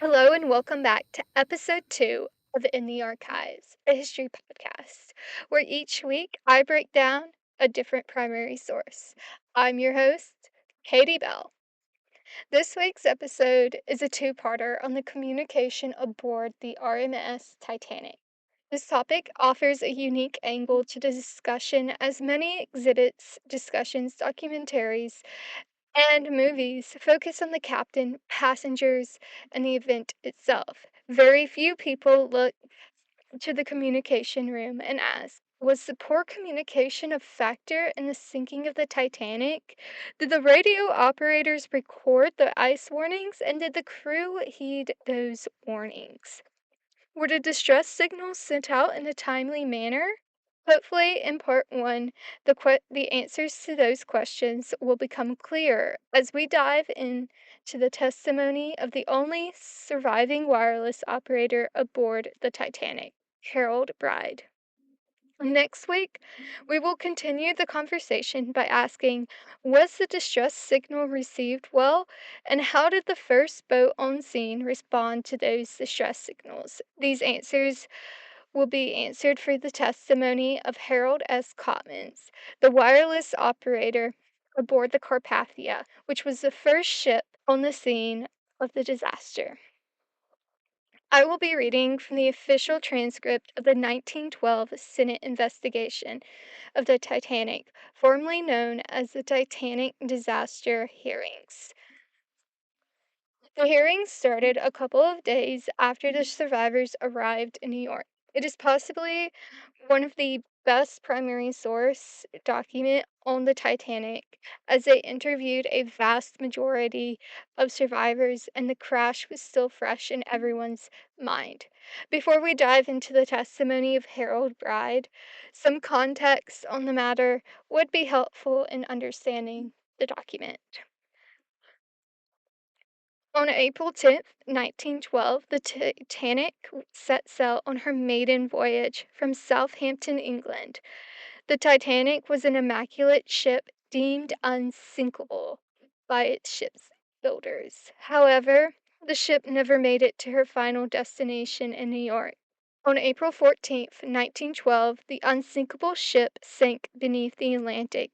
Hello and welcome back to episode 2 of In the Archives, a history podcast, where each week I break down a different primary source. I'm your host, Katie Bell. This week's episode is a two-parter on the communication aboard the RMS Titanic. This topic offers a unique angle to the discussion as many exhibits, discussions, documentaries, and movies focus on the captain, passengers, and the event itself. Very few people look to the communication room and ask, was the poor communication a factor in the sinking of the Titanic? Did the radio operators record the ice warnings, and did the crew heed those warnings? Were the distress signals sent out in a timely manner? Hopefully, in part one, the answers to those questions will become clearer as we dive into the testimony of the only surviving wireless operator aboard the Titanic, Harold Bride. Next week, we will continue the conversation by asking, was the distress signal received well, and how did the first boat on scene respond to those distress signals? These answers will be answered through the testimony of Harold S. Cottman, the wireless operator aboard the Carpathia, which was the first ship on the scene of the disaster. I will be reading from the official transcript of the 1912 Senate investigation of the Titanic, formerly known as the Titanic Disaster Hearings. The hearings started a couple of days after the survivors arrived in New York. It is possibly one of the best primary source document on the Titanic, as they interviewed a vast majority of survivors and the crash was still fresh in everyone's mind. Before we dive into the testimony of Harold Bride, some context on the matter would be helpful in understanding the document. On April 10th, 1912, the Titanic set sail on her maiden voyage from Southampton, England. The Titanic was an immaculate ship deemed unsinkable by its ship's builders. However, the ship never made it to her final destination in New York. On April 14th, 1912, the unsinkable ship sank beneath the Atlantic,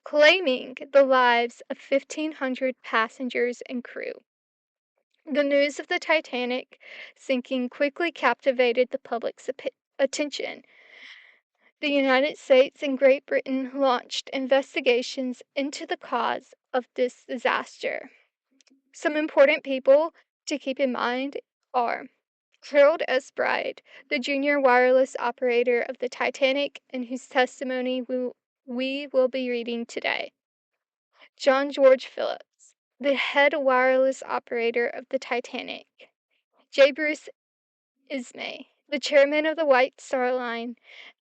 claiming the lives of 1,500 passengers and crew. The news of the Titanic sinking quickly captivated the public's attention. The United States and Great Britain launched investigations into the cause of this disaster. Some important people to keep in mind are Harold S. Bride, the junior wireless operator of the Titanic, and whose testimony we will be reading today. John George Phillips, the head wireless operator of the Titanic. J. Bruce Ismay, the chairman of the White Star Line,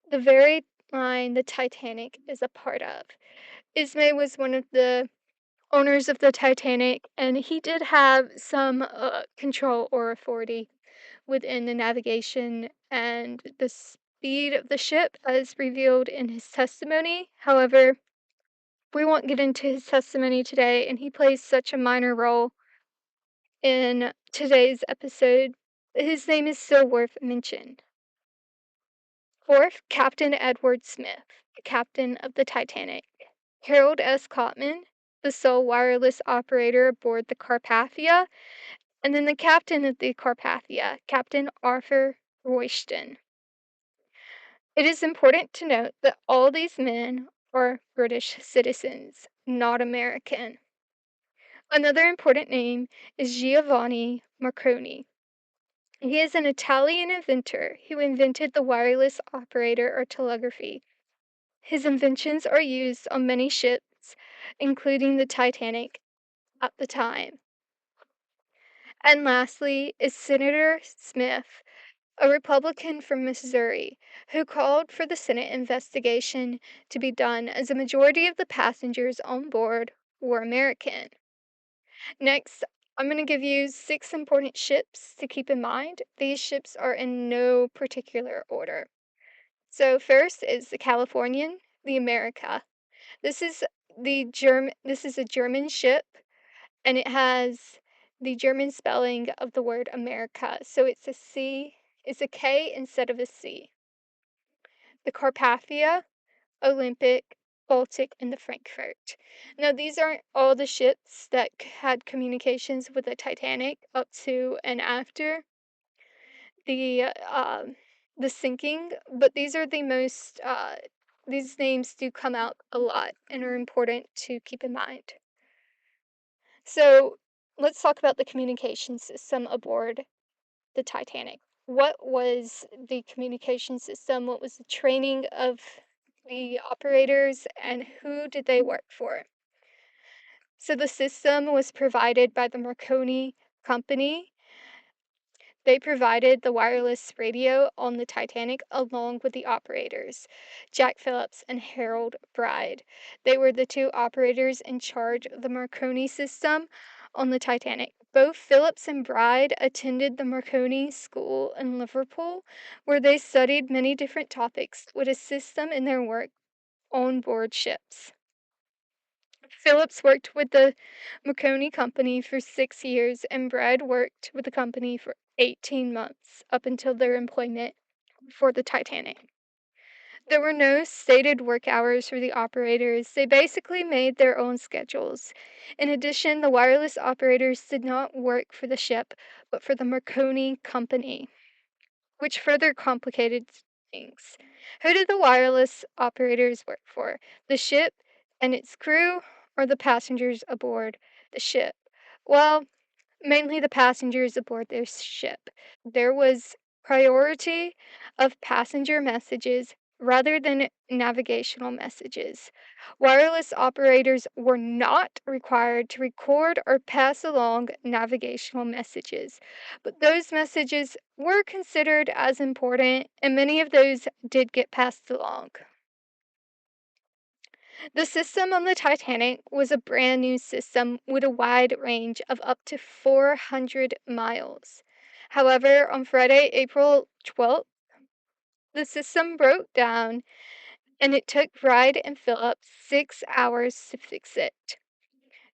the very line the Titanic is a part of. Ismay was one of the owners of the Titanic, and he did have some control or authority within the navigation and the speed of the ship, as revealed in his testimony. However, we won't get into his testimony today, and he plays such a minor role in today's episode. His name is still worth mention. Fourth, Captain Edward Smith, the captain of the Titanic. Harold S. Cottman, the sole wireless operator aboard the Carpathia, and then the captain of the Carpathia, Captain Arthur Royston. It is important to note that all these men are British citizens, not American. Another important name is Giovanni Marconi. He is an Italian inventor who invented the wireless operator or telegraphy. His inventions are used on many ships, including the Titanic at the time. And lastly is Senator Smith, a Republican from Missouri, who called for the Senate investigation to be done as a majority of the passengers on board were American. Next, I'm going to give you 6 important ships to keep in mind. These ships are in no particular order. So first is the Californian, the America. This is a German ship, and it has the German spelling of the word America. So it's a K instead of a C. The Carpathia, Olympic, Baltic, and the Frankfurt. Now, these aren't all the ships that had communications with the Titanic up to and after the sinking, but these names do come out a lot and are important to keep in mind. So, let's talk about the communication system aboard the Titanic. What was the communication system? What was the training of the operators, and who did they work for? So the system was provided by the Marconi Company. They provided the wireless radio on the Titanic along with the operators, Jack Phillips and Harold Bride. They were the two operators in charge of the Marconi system on the Titanic. Both Phillips and Bride attended the Marconi School in Liverpool, where they studied many different topics that would assist them in their work on board ships. Phillips worked with the Marconi Company for 6 years, and Brad worked with the company for 18 months up until their employment for the Titanic. There were no stated work hours for the operators. They basically made their own schedules. In addition, the wireless operators did not work for the ship, but for the Marconi Company, which further complicated things. Who did the wireless operators work for? The ship and its crew, or the passengers aboard the ship? Well, mainly the passengers aboard this ship. There was priority of passenger messages rather than navigational messages. Wireless operators were not required to record or pass along navigational messages, but those messages were considered as important, and many of those did get passed along. The system on the Titanic was a brand new system with a wide range of up to 400 miles. However, on Friday, April 12th, the system broke down and it took Bride and Phillips 6 hours to fix it.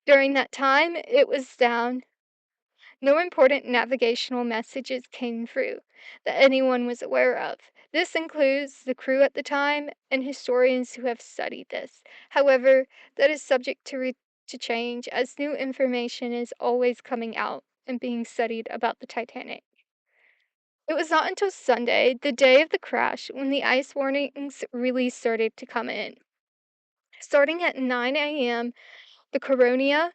During that time it was down, no important navigational messages came through that anyone was aware of. This includes the crew at the time and historians who have studied this. However, that is subject to change as new information is always coming out and being studied about the Titanic. It was not until Sunday, the day of the crash, when the ice warnings really started to come in. Starting at 9 a.m., the Coronia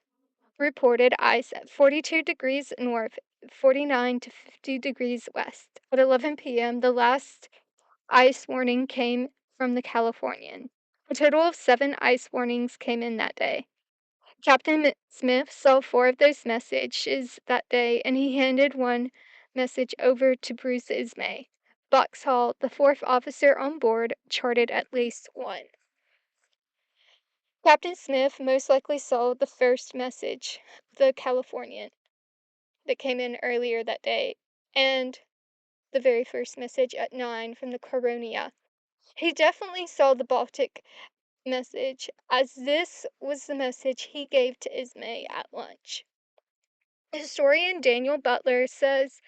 reported ice at 42 degrees north, 49 to 50 degrees west. At 11 p.m., the last ice warning came from the Californian. A total of 7 ice warnings came in that day. Captain Smith saw 4 of those messages that day, and he handed one message over to Bruce Ismay. Boxhall, the 4th officer on board, charted at least one. Captain Smith most likely saw the first message, the Californian, that came in earlier that day, and the very first message at 9 from the Coronia. He definitely saw the Baltic message, as this was the message he gave to Ismay at lunch. Historian Daniel Butler says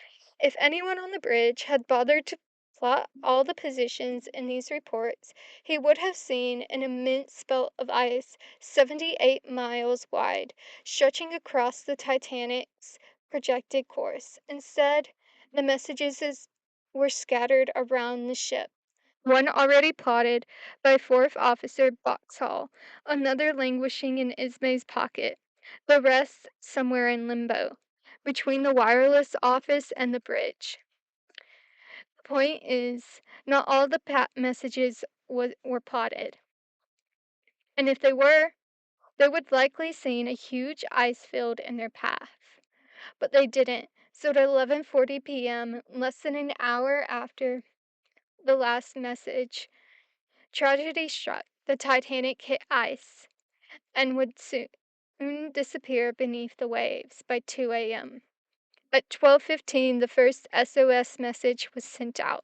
if anyone on the bridge had bothered to plot all the positions in these reports, he would have seen an immense belt of ice 78 miles wide, stretching across the Titanic's projected course. Instead, the messages were scattered around the ship. One already plotted by 4th Officer Boxhall, another languishing in Ismay's pocket, the rest somewhere in limbo, between the wireless office and the bridge. The point is, not all the messages were plotted, and if they were, they would likely seen a huge ice field in their path. But they didn't, so at 11:40 p.m., less than an hour after the last message, tragedy struck. The Titanic hit ice and would soon disappear beneath the waves by 2 a.m. At 12:15, the first SOS message was sent out.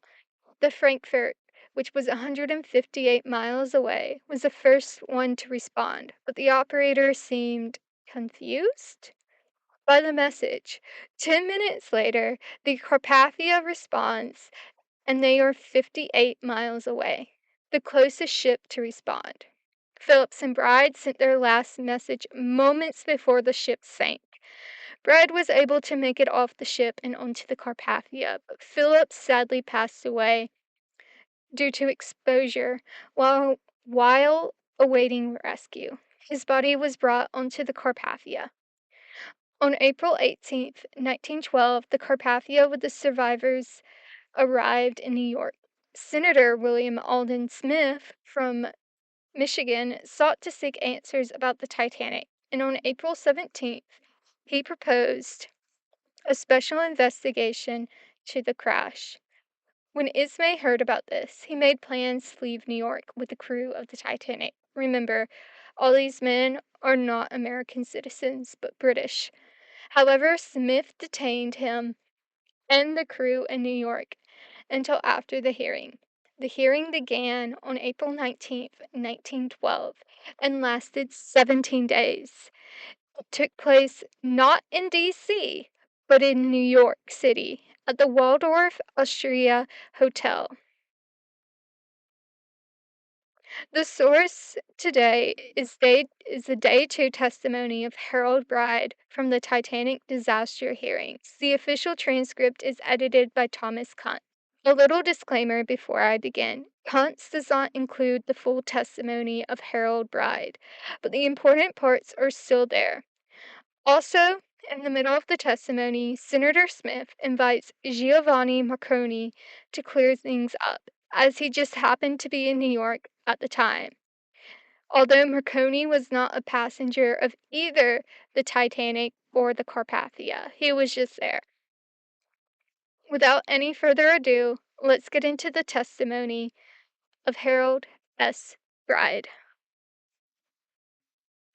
The Frankfurt, which was 158 miles away, was the first one to respond, but the operator seemed confused. by the message. 10 minutes later, the Carpathia responds, and they are 58 miles away, the closest ship to respond. Phillips and Bride sent their last message moments before the ship sank. Bride was able to make it off the ship and onto the Carpathia, but Phillips sadly passed away due to exposure while awaiting rescue. His body was brought onto the Carpathia. On April 18th, 1912, the Carpathia with the survivors arrived in New York. Senator William Alden Smith from Michigan sought to seek answers about the Titanic, and on April 17th, he proposed a special investigation to the crash. When Ismay heard about this, he made plans to leave New York with the crew of the Titanic. Remember, all these men are not American citizens, but British. However, Smith detained him and the crew in New York until after the hearing. The hearing began on April 19th, 1912, and lasted 17 days. It took place not in D.C., but in New York City at the Waldorf Astoria Hotel. The source today is the day 2 testimony of Harold Bride from the Titanic disaster hearings. The official transcript is edited by Thomas Kuntz. A little disclaimer before I begin. Kuntz does not include the full testimony of Harold Bride, but the important parts are still there. Also, in the middle of the testimony, Senator Smith invites Giovanni Marconi to clear things up, as he just happened to be in New York at the time. Although Marconi was not a passenger of either the Titanic or the Carpathia, he was just there. Without any further ado, let's get into the testimony of Harold S. Bride.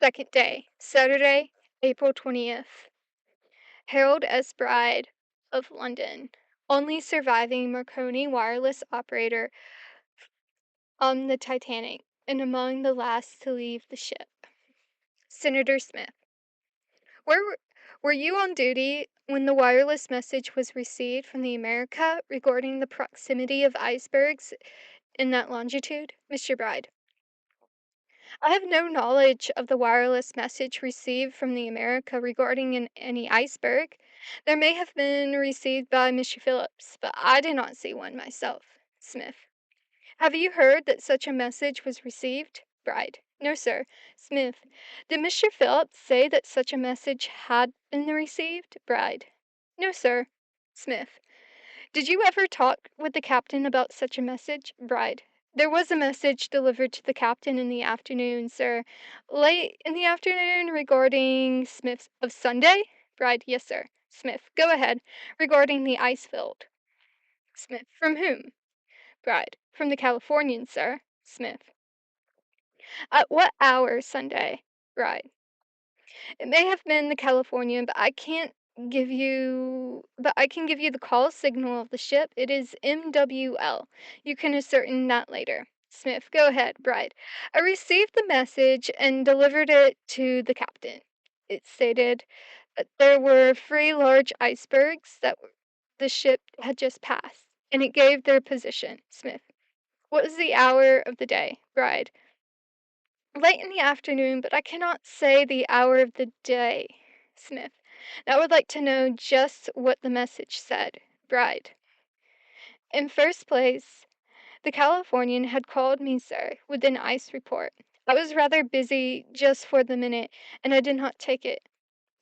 Second day, Saturday, April 20th. Harold S. Bride of London, only surviving Marconi wireless operator on the Titanic and among the last to leave the ship. Senator Smith, where were you on duty when the wireless message was received from the America regarding the proximity of icebergs in that longitude? Mr. Bride, I have no knowledge of the wireless message received from the America regarding any iceberg. There may have been received by Mr. Phillips, but I did not see one myself. Smith, have you heard that such a message was received? Bride, no, sir. Smith, did Mr. Phillips say that such a message had been received? Bride, no, sir. Smith, did you ever talk with the captain about such a message? Bride, there was a message delivered to the captain in the afternoon, sir. Late in the afternoon regarding Smith of Sunday? Bride, yes, sir. Smith, go ahead. Regarding the ice field. Smith, from whom? Bride, from the Californian, sir. Smith, at what hour Sunday? Bride, it may have been the Californian, but I can give you the call signal of the ship. It is MWL. You can ascertain that later. Smith, go ahead. Bride, I received the message and delivered it to the captain. It stated that there were 3 large icebergs that the ship had just passed, and it gave their position. Smith, what was the hour of the day? Bride, late in the afternoon, but I cannot say the hour of the day. Smith, I would like to know just what the message said. Bride, in first place, the Californian had called me, sir, with an ice report. I was rather busy just for the minute, and I did not take it.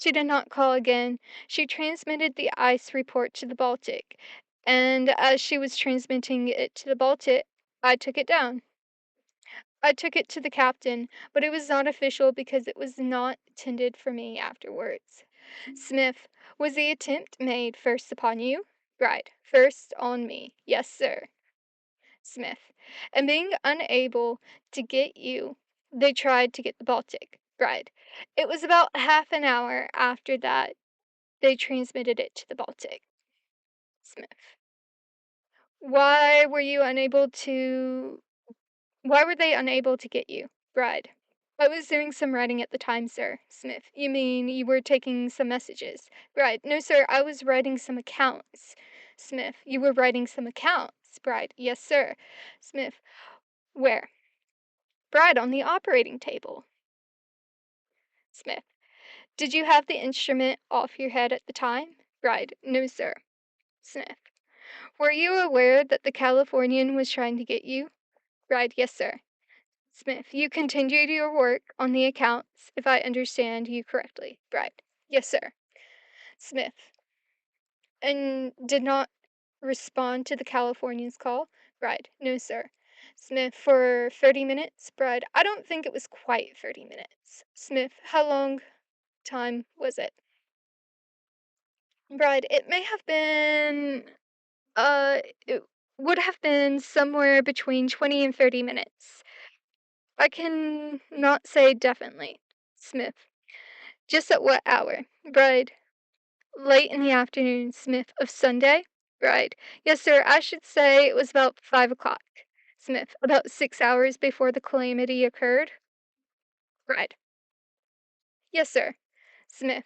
She did not call again. She transmitted the ice report to the Baltic, and as she was transmitting it to the Baltic, I took it down. I took it to the captain, but it was not official because it was not intended for me afterwards. Smith, was the attempt made first upon you? Bride, first on me. Yes, sir. Smith, and being unable to get you, they tried to get the Baltic. Bride, it was about half an hour after that they transmitted it to the Baltic. Smith, why were you unable to, why were they unable to get you? Bride, I was doing some writing at the time, sir. Smith. You mean you were taking some messages? Bride. No, sir, I was writing some accounts. Smith. You were writing some accounts? Bride. Yes, sir. Smith. Where? Bride. On the operating table. Smith. Did you have the instrument off your head at the time? Bride. No, sir. Smith. Were you aware that the Californian was trying to get you? Bride. Yes, sir. Smith. You continued your work on the accounts, if I understand you correctly. Bride. Yes, sir. Smith. And did not respond to the Californian's call? Bride. No, sir. Smith. For 30 minutes? Bride. I don't think it was quite 30 minutes. Smith. How long time was it? Bride. It may have been, it would have been somewhere between 20 and 30 minutes. I can not say definitely. Smith. Just at what hour? Bride. Late in the afternoon. Smith. Of Sunday? Bride. Yes, sir, I should say it was about 5 o'clock. Smith. About 6 hours before the calamity occurred? Bride. Yes, sir. Smith.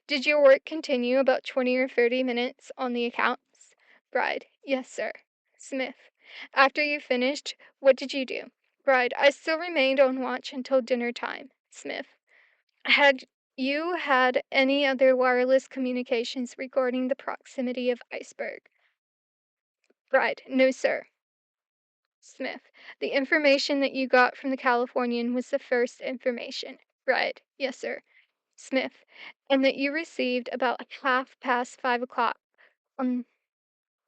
Did your work continue about 20 or 30 minutes on the accounts? Bride. Yes, sir. Smith. After you finished, what did you do? Bride. I still remained on watch until dinner time. Smith. Had you had any other wireless communications regarding the proximity of iceberg? Bride. No, sir. Smith. The information that you got from the Californian was the first information. Bride. Yes, sir. Smith. And that you received about 5:30 on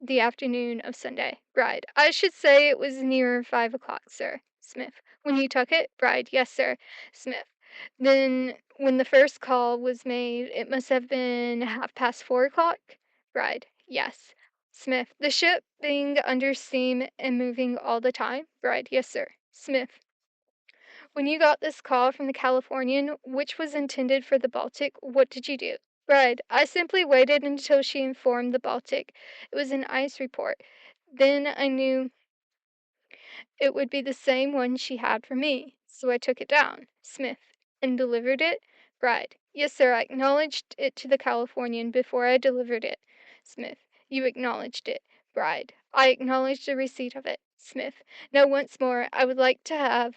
the afternoon of Sunday. Bride. I should say it was nearer 5 o'clock, sir. Smith. When you took it? Bride. Yes, sir. Smith. Then when the first call was made, it must have been 4:30? Bride. Yes. Smith. The ship being under steam and moving all the time? Bride. Yes, sir. Smith. When you got this call from the Californian, which was intended for the Baltic, what did you do? Bride. I simply waited until she informed the Baltic. It was an ice report. Then I knew it would be the same one she had for me, so I took it down. Smith. And delivered it? Bride. Yes, sir, I acknowledged it to the Californian before I delivered it. Smith. You acknowledged it. Bride. I acknowledged the receipt of it. Smith. Now, once more, I would like to have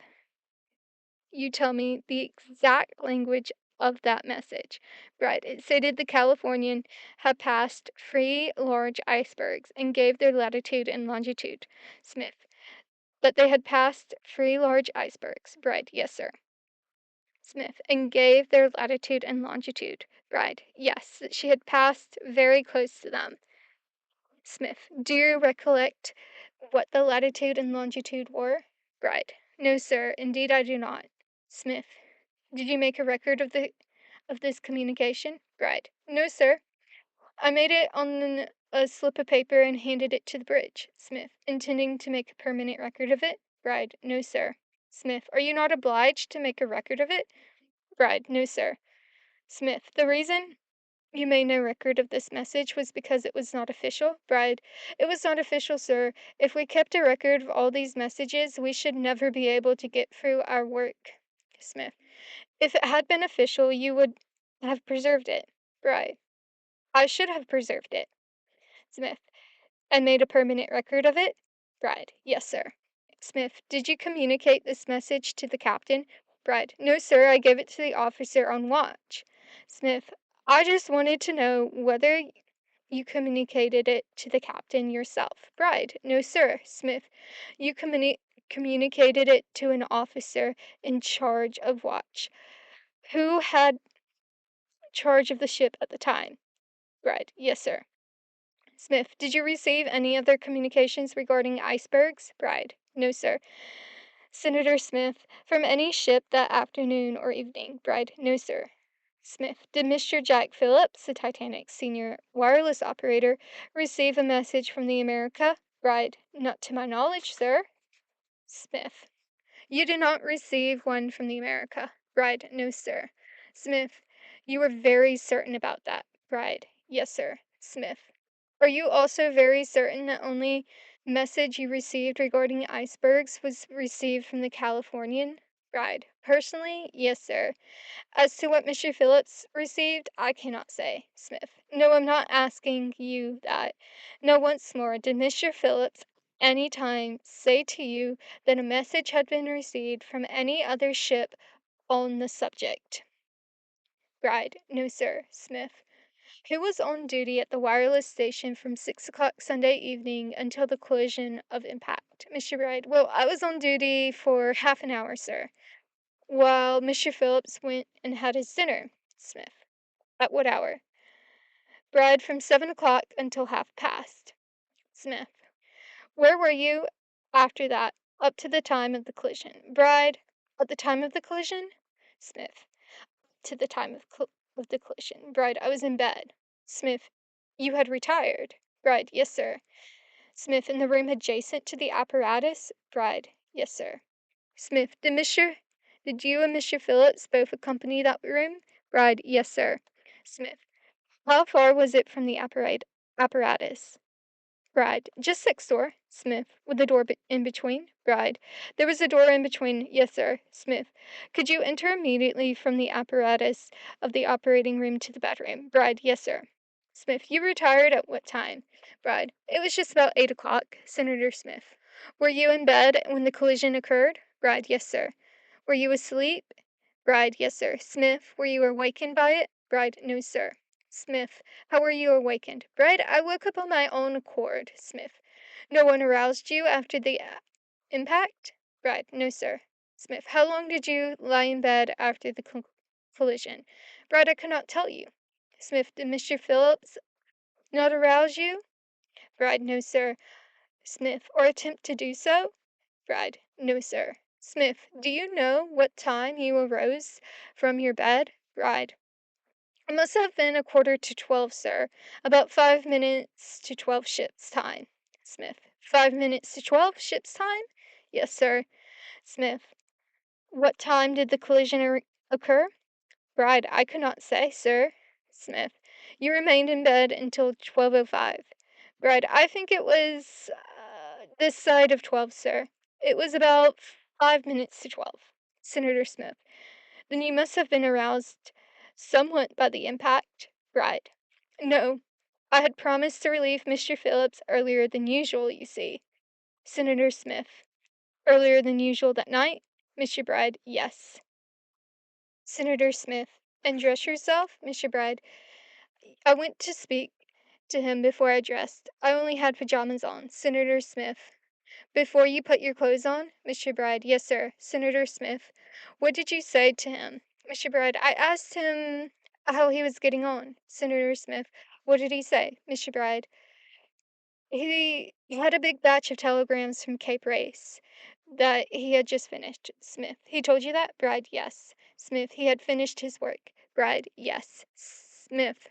you tell me the exact language of that message. Bride. It stated the Californian had passed 3 large icebergs and gave their latitude and longitude. Smith. That they had passed 3 large icebergs. Bride. Yes, sir. Smith. And gave their latitude and longitude. Bride. Yes, that she had passed very close to them. Smith. Do you recollect what the latitude and longitude were? Bride. No, sir, indeed I do not. Smith. Did you make a record of this communication? Bride. No, sir. I made it on a slip of paper and handed it to the bridge. Smith. Intending to make a permanent record of it? Bride. No, sir. Smith. Are you not obliged to make a record of it? Bride. No, sir. Smith. The reason you made no record of this message was because it was not official? Bride. It was not official, sir. If we kept a record of all these messages, we should never be able to get through our work. Smith. If it had been official, you would have preserved it. Bride. I should have preserved it. Smith. And made a permanent record of it? Bride. Yes, sir. Smith. Did you communicate this message to the captain? Bride. No, sir, I gave it to the officer on watch. Smith. I just wanted to know whether you communicated it to the captain yourself. Bride. No, sir. Smith. You communicated it to an officer in charge of watch. Who had charge of the ship at the time? Bride. Yes, sir. Smith. Did you receive any other communications regarding icebergs? Bride. No, sir. Senator Smith. From any ship that afternoon or evening? Bride. No, sir. Smith. Did Mr. Jack Phillips, the Titanic's senior wireless operator, receive a message from the America? Bride. Not to my knowledge, sir. Smith. You did not receive one from the America? Bride. No, sir. Smith. You were very certain about that? Bride. Yes, sir. Smith. Are you also very certain that only message you received regarding icebergs was received from the Californian? Bride. Personally, yes, sir. As to what Mr. Phillips received, I cannot say. Smith. No, I'm not asking you that. No, once more, did Mr. Phillips any time say to you that a message had been received from any other ship on the subject? Bride. No, sir. Smith. Who was on duty at the wireless station from 6 o'clock Sunday evening until the collision of impact? Mr. Bride. Well, I was on duty for half an hour, sir, while Mr. Phillips went and had his dinner. Smith. At what hour? Bride. From 7 o'clock until half past. Smith. Where were you after that, up to the time of the collision? Bride. At the time of the collision? Smith. To the time of the collision. Bride. I was in bed. Smith. You had retired. Bride. Yes, sir. Smith. In the room adjacent to the apparatus? Bride. Yes, sir. Smith. Did you and Mr. Phillips both accompany that room? Bride. Yes, sir. Smith. How far was it from the apparatus? Bride. Just next door. Smith. With a door in between? Bride. There was a door in between. Yes, sir. Smith. Could you enter immediately from the apparatus of the operating room to the bedroom? Bride. Yes, sir. Smith. You retired at what time? Bride. It was just about 8 o'clock. Senator Smith. Were you in bed when the collision occurred? Bride. Yes, sir. Were you asleep? Bride. Yes, sir. Smith. Were you awakened by it? Bride. No, sir. Smith. How were you awakened? Bride. I woke up on my own accord. Smith. No one aroused you after the impact? Bride. No, sir. Smith. How long did you lie in bed after the collision? Bride. I cannot tell you. Smith. Did Mr. Phillips not arouse you? Bride. No, sir. Smith. Or attempt to do so? Bride. No, sir. Smith. Do you know what time you arose from your bed? Bride. It must have been 11:45, sir. About 5 minutes to 12 ship's time. Smith. 5 minutes to 12 ship's time? Yes, sir. Smith. What time did the collision occur? Bride. I could not say, sir. Smith. You remained in bed until 12:05. Bride. I think it was this side of 12, sir. It was about 5 minutes to 12. Senator Smith. Then you must have been aroused somewhat by the impact. Bride. No. I had promised to relieve Mr. Phillips earlier than usual, you see. Senator Smith. Earlier than usual that night? Mr. Bride. Yes. Senator Smith. And dress yourself? Mr. Bride. I went to speak to him before I dressed. I only had pajamas on. Senator Smith. Before you put your clothes on? Mr. Bride. Yes, sir. Senator Smith. What did you say to him? Mr. Bride. I asked him how he was getting on. Senator Smith. What did he say? Mr. Bride. He had a big batch of telegrams from Cape Race that he had just finished. Smith. He told you that? Bride. Yes. Smith. He had finished his work. Bride. Yes. Smith.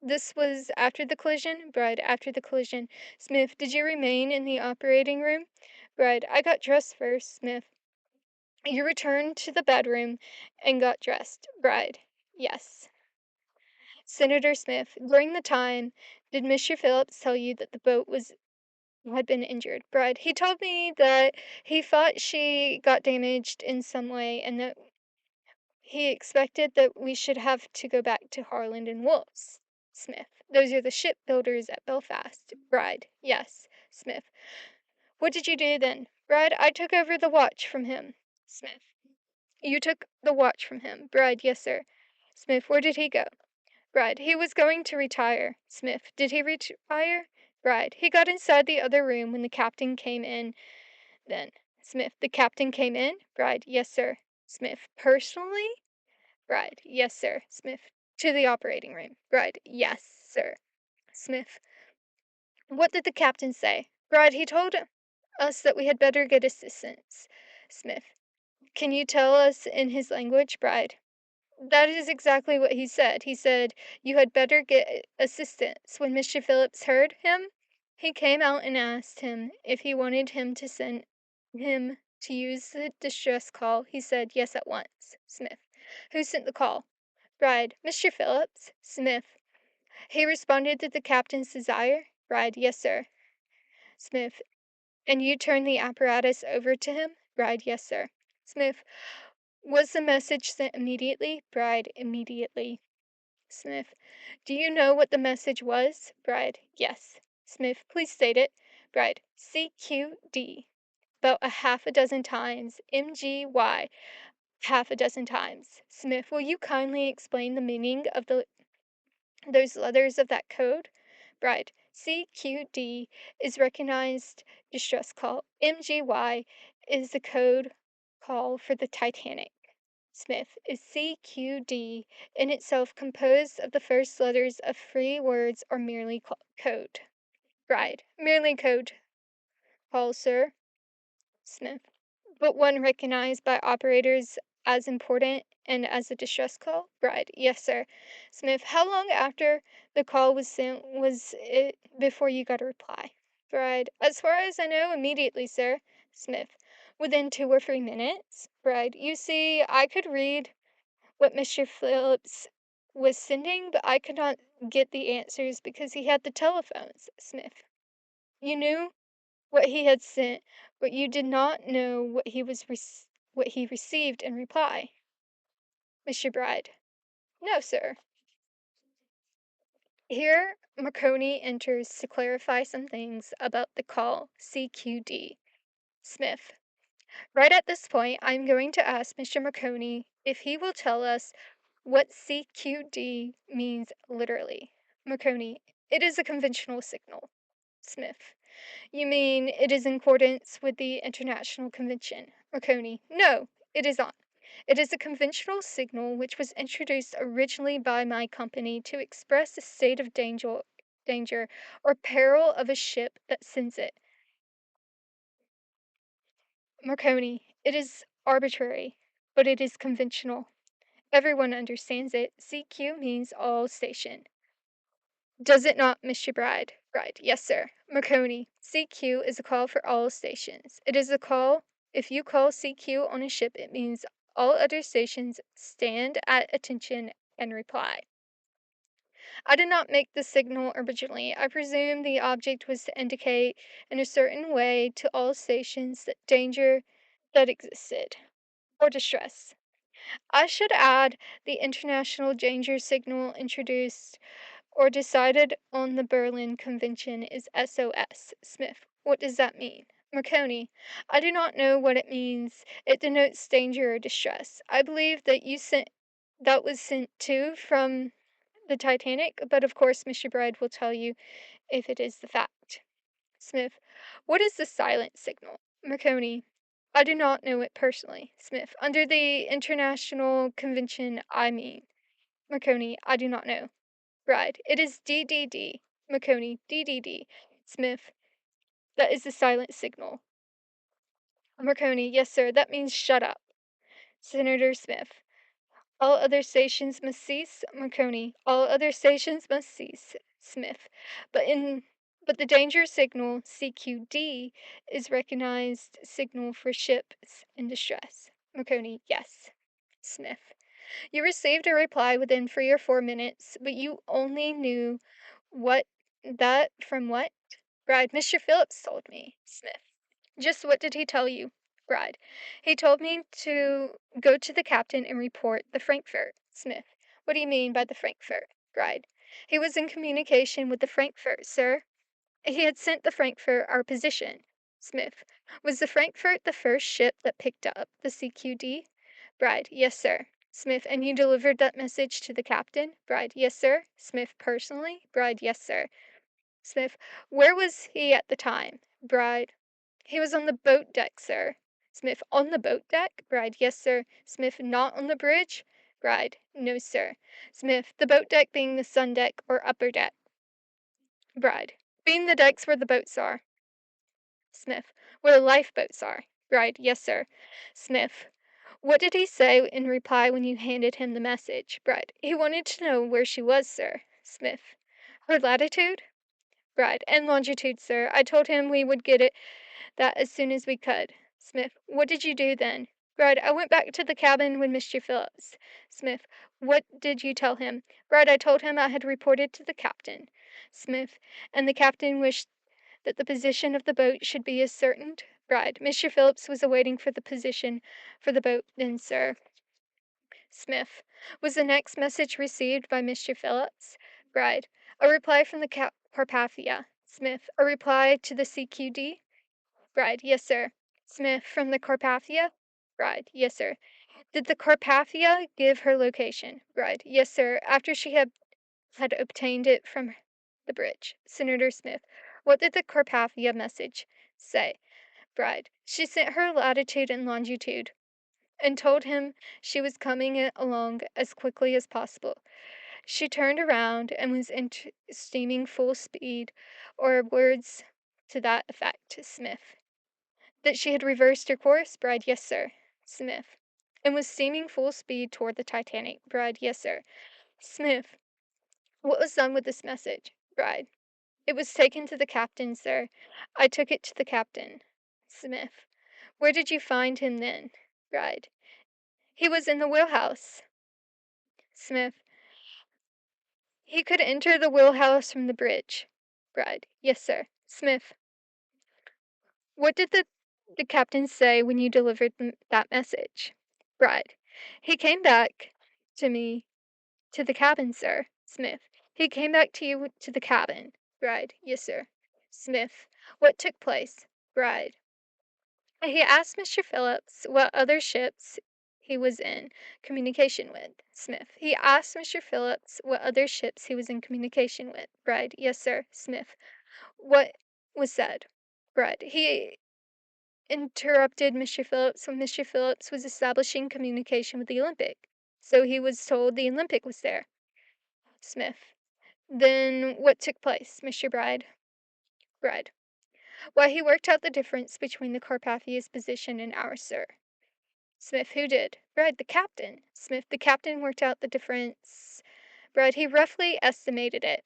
This was after the collision? Bride. After the collision. Smith. Did you remain in the operating room? Bride. I got dressed first. Smith. You returned to the bedroom and got dressed. Bride. Yes. Senator Smith. During the time, did Mr. Phillips tell you that the boat had been injured? Bride. He told me that he thought she got damaged in some way and that he expected that we should have to go back to Harland and Wolff's. Smith. Those are the shipbuilders at Belfast. Bride. Yes. Smith. What did you do then? Bride. I took over the watch from him. Smith. You took the watch from him. Bride. Yes, sir. Smith. Where did he go? Bride. He was going to retire. Smith. Did he retire? Bride. He got inside the other room when the captain came in then. Smith. The captain came in? Bride. Yes, sir. Smith. Personally? Bride. Yes, sir. Smith. To the operating room. Bride. Yes, sir. Smith. What did the captain say? Bride. He told us that we had better get assistance. Smith. Can you tell us in his language? Bride. That is exactly what he said. He said, you had better get assistance. When Mr. Phillips heard him, he came out and asked him if he wanted him to send him to use the distress call. He said, yes, at once. Smith. Who sent the call? Bride. Mr. Phillips. Smith. He responded to the captain's desire? Bride. Yes, sir. Smith. And you turned the apparatus over to him? Bride. Yes, sir. Smith. Was the message sent immediately? Bride. Immediately. Smith. Do you know what the message was? Bride. Yes. Smith. Please state it. Bride. CQD. About a half a dozen times. MGY. Half a dozen times. Smith. Will you kindly explain the meaning of those letters of that code? Bride. CQD is recognized distress call. MGY is the code call for the Titanic. Smith. Is CQD in itself composed of the first letters of free words or merely code? Bride. Merely code call, sir. Smith. But one recognized by operators as important and as a distress call? Bride. Yes, sir. Smith. How long after the call was sent was it before you got a reply? Bride. As far as I know, immediately, sir. Smith. Within 2 or 3 minutes? Bride. You see, I could read what Mr. Phillips was sending, but I could not get the answers because he had the telephones. Smith. You knew what he had sent, but you did not know what he received in reply. Mr. Bride. No, sir. Here Marconi enters to clarify some things about the call CQD. Smith. Right at this point, I am going to ask Mr. Marconi if he will tell us what CQD means literally. Marconi. It is a conventional signal. Smith. You mean it is in accordance with the International Convention? Marconi. No, it is not. It is a conventional signal which was introduced originally by my company to express a state of danger or peril of a ship that sends it. Marconi. It is arbitrary, but it is conventional. Everyone understands it. CQ means all station. Does it not, Mr. Bride? Bride. Yes, sir. Marconi. CQ is a call for all stations. It is a call. If you call CQ on a ship, it means all other stations stand at attention and reply. I did not make the signal originally. I presume the object was to indicate in a certain way to all stations that danger that existed, or distress. I should add the international danger signal introduced or decided on the Berlin Convention is SOS. Smith. What does that mean? Marconi. I do not know what it means. It denotes danger or distress. I believe that was sent too from the Titanic, but of course Mr. Bride will tell you if it is the fact. Smith. What is the silent signal? Marconi. I do not know it personally. Smith. Under the International Convention, I mean. Marconi. I do not know. Bride. It is DDD. Marconi. DDD. Smith. That is the silent signal. Marconi. Yes, sir. That means shut up. Senator Smith. All other stations must cease. Marconi. All other stations must cease. Smith. But the danger signal CQD is recognized signal for ships in distress. Marconi. Yes. Smith. You received a reply within 3 or 4 minutes, but you only knew what that from what? Bride. Mr. Phillips told me. Smith. Just what did he tell you? Bride. He told me to go to the captain and report the Frankfurt. Smith. What do you mean by the Frankfurt? Bride. He was in communication with the Frankfurt, sir. He had sent the Frankfurt our position. Smith. Was the Frankfurt the first ship that picked up the CQD? Bride. Yes, sir. Smith. And you delivered that message to the captain? Bride. Yes, sir. Smith. Personally? Bride. Yes, sir. Smith. Where was he at the time? Bride. He was on the boat deck, sir. Smith. On the boat deck? Bride. Yes, sir. Smith. Not on the bridge? Bride. No, sir. Smith. The boat deck being the sun deck or upper deck? Bride. Being the decks where the boats are. Smith. Where the lifeboats are. Bride. Yes, sir. Smith. What did he say in reply when you handed him the message? Bride. He wanted to know where she was, sir. Smith. Her latitude? Bride. And longitude, sir. I told him we would get that as soon as we could. Smith. What did you do then? Bride. I went back to the cabin with Mr. Phillips. Smith. What did you tell him? Bride. I told him I had reported to the captain. Smith. And the captain wished that the position of the boat should be ascertained? Bride. Mr. Phillips was awaiting for the position for the boat then, sir. Smith. Was the next message received by Mr. Phillips? Bride. A reply from the Carpathia. Smith. A reply to the CQD? Bride. Yes, sir. Smith. From the Carpathia? Bride. Yes, sir. Did the Carpathia give her location? Bride. Yes, sir. After she had obtained it from the bridge. Senator Smith. What did the Carpathia message say? Bride. She sent her latitude and longitude and told him she was coming along as quickly as possible. She turned around and was steaming full speed, or words to that effect. Smith. That she had reversed her course? Bride. Yes, sir. Smith. And was steaming full speed toward the Titanic? Bride. Yes, sir. Smith. What was done with this message? Bride. It was taken to the captain, sir. I took it to the captain. Smith. Where did you find him then? Bride. He was in the wheelhouse. Smith. He could enter the wheelhouse from the bridge. Bride. Yes, sir. Smith. What did the captain say when you delivered that message? Bride. He came back to me to the cabin, sir. Smith. He came back to you to the cabin. Bride. Yes, sir. Smith. What took place? Bride. He asked Mr. Phillips what other ships he was in communication with. Smith. He asked Mr. Phillips what other ships he was in communication with. Bride. Yes, sir. Smith. What was said? Bride. He interrupted Mr. Phillips when Mr. Phillips was establishing communication with the Olympic. So he was told the Olympic was there. Smith. Then what took place, Mr. Bride. Why, he worked out the difference between the Carpathia's position and ours, sir. Smith. Who did? Bride. The captain. Smith. The captain worked out the difference. Bride. He roughly estimated it.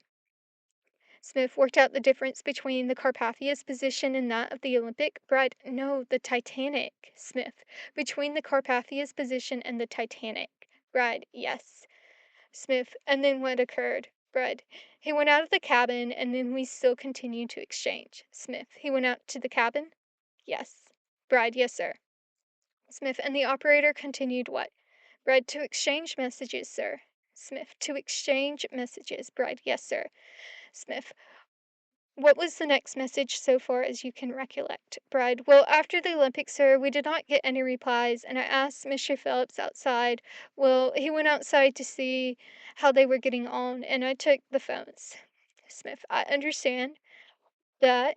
Smith. Worked out the difference between the Carpathia's position and that of the Olympic? Bride. No, the Titanic. Smith. Between the Carpathia's position and the Titanic. Bride. Yes. Smith. And then what occurred? Bride. He went out of the cabin, and then we still continued to exchange. Smith. He went out to the cabin? Yes. Bride. Yes, sir. Smith. And the operator continued what? Bride. To exchange messages, sir. Smith. To exchange messages. Bride. Yes, sir. Smith. What was the next message so far as you can recollect? Bride. Well, after the Olympics, sir, we did not get any replies, and I asked Mr. Phillips outside. Well, he went outside to see how they were getting on, and I took the phones. Smith. I understand that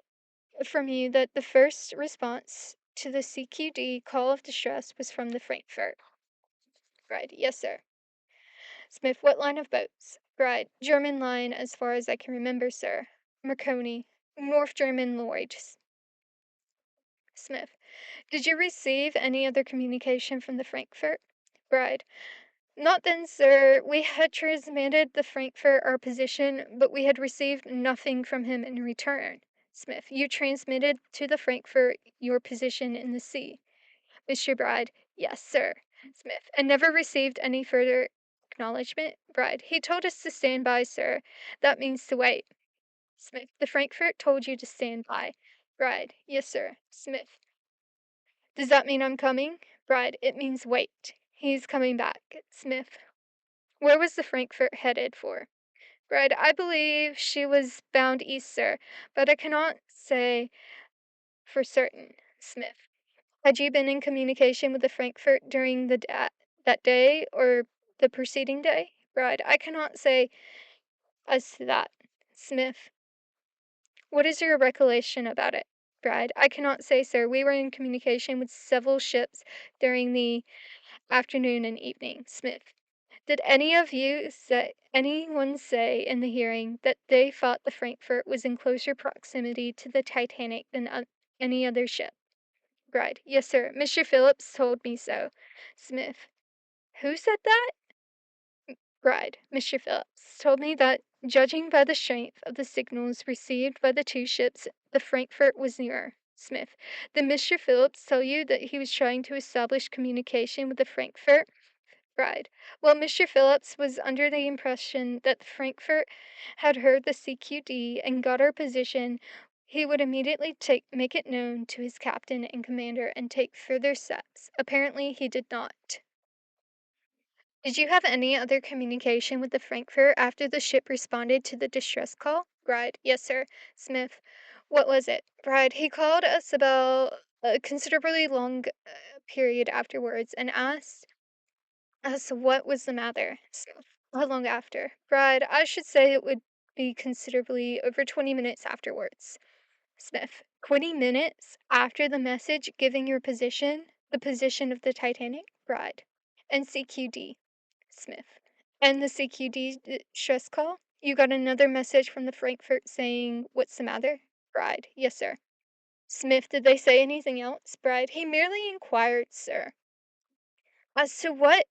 from you that the first response to the CQD call of distress was from the Frankfurt. Bride. Yes, sir. Smith. What line of boats? Bride. German line, as far as I can remember, sir. Marconi. North German Lloyd. Smith. Did you receive any other communication from the Frankfurt? Bride. Not then, sir. We had transmitted the Frankfurt our position, but we had received nothing from him in return. Smith. You transmitted to the Frankfurt your position in the sea. Mr. Bride. Yes, sir. Smith. And never received any further acknowledgment? Bride. He told us to stand by, sir. That means to wait. Smith. The Frankfurt told you to stand by. Bride. Yes, sir. Smith. Does that mean I'm coming? Bride. It means wait. He's coming back. Smith. Where was the Frankfurt headed for? Bride. I believe she was bound east, sir, but I cannot say for certain. Smith. Had you been in communication with the Frankfurt during that day or the preceding day? Bride. I cannot say as to that. Smith. What is your recollection about it? Bride. I cannot say, sir. We were in communication with several ships during the afternoon and evening. Smith. Did anyone say in the hearing that they thought the Frankfurt was in closer proximity to the Titanic than any other ship? Bride. Yes, sir. Mr. Phillips told me so. Smith. Who said that? Bride. Mr. Phillips told me that, judging by the strength of the signals received by the two ships, the Frankfurt was nearer. Smith. Did Mr. Phillips tell you that he was trying to establish communication with the Frankfurt? Bride. Well, Mr. Phillips was under the impression that the Frankfurt had heard the CQD and got our position. he would immediately make it known to his captain and commander and take further steps. Apparently, he did not. Did you have any other communication with the Frankfurt after the ship responded to the distress call? Bride. Yes, sir. Smith. What was it? Bride. He called us about a considerably long period afterwards and asked us what was the matter. Smith. How long after? Bride. I should say it would be considerably over 20 minutes afterwards. Smith. 20 minutes after the message giving your position, the position of the Titanic? Bride. And CQD. Smith. And the CQD stress call? You got another message from the Frankfurt saying, "What's the matter?" Bride. Yes, sir. Smith. Did they say anything else? Bride. He merely inquired, sir. As to what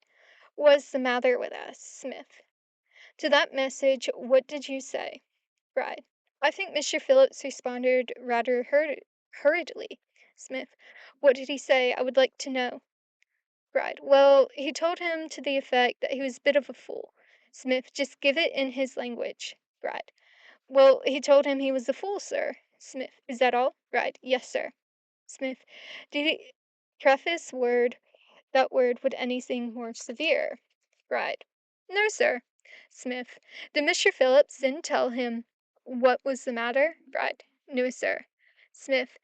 was the matter with us? Smith. To that message, what did you say? Bride. I think Mr. Phillips responded rather hurriedly. Smith. What did he say? I would like to know. Bride. Well, he told him to the effect that he was a bit of a fool. Smith. Just give it in his language. Bride. Well, he told him he was a fool, sir. Smith. Is that all? Bride. Yes, sir. Smith. Did he preface that word with anything more severe? Bride. No, sir. Smith. Did Mr. Phillips then tell him what was the matter? Bride. No, sir. Smith.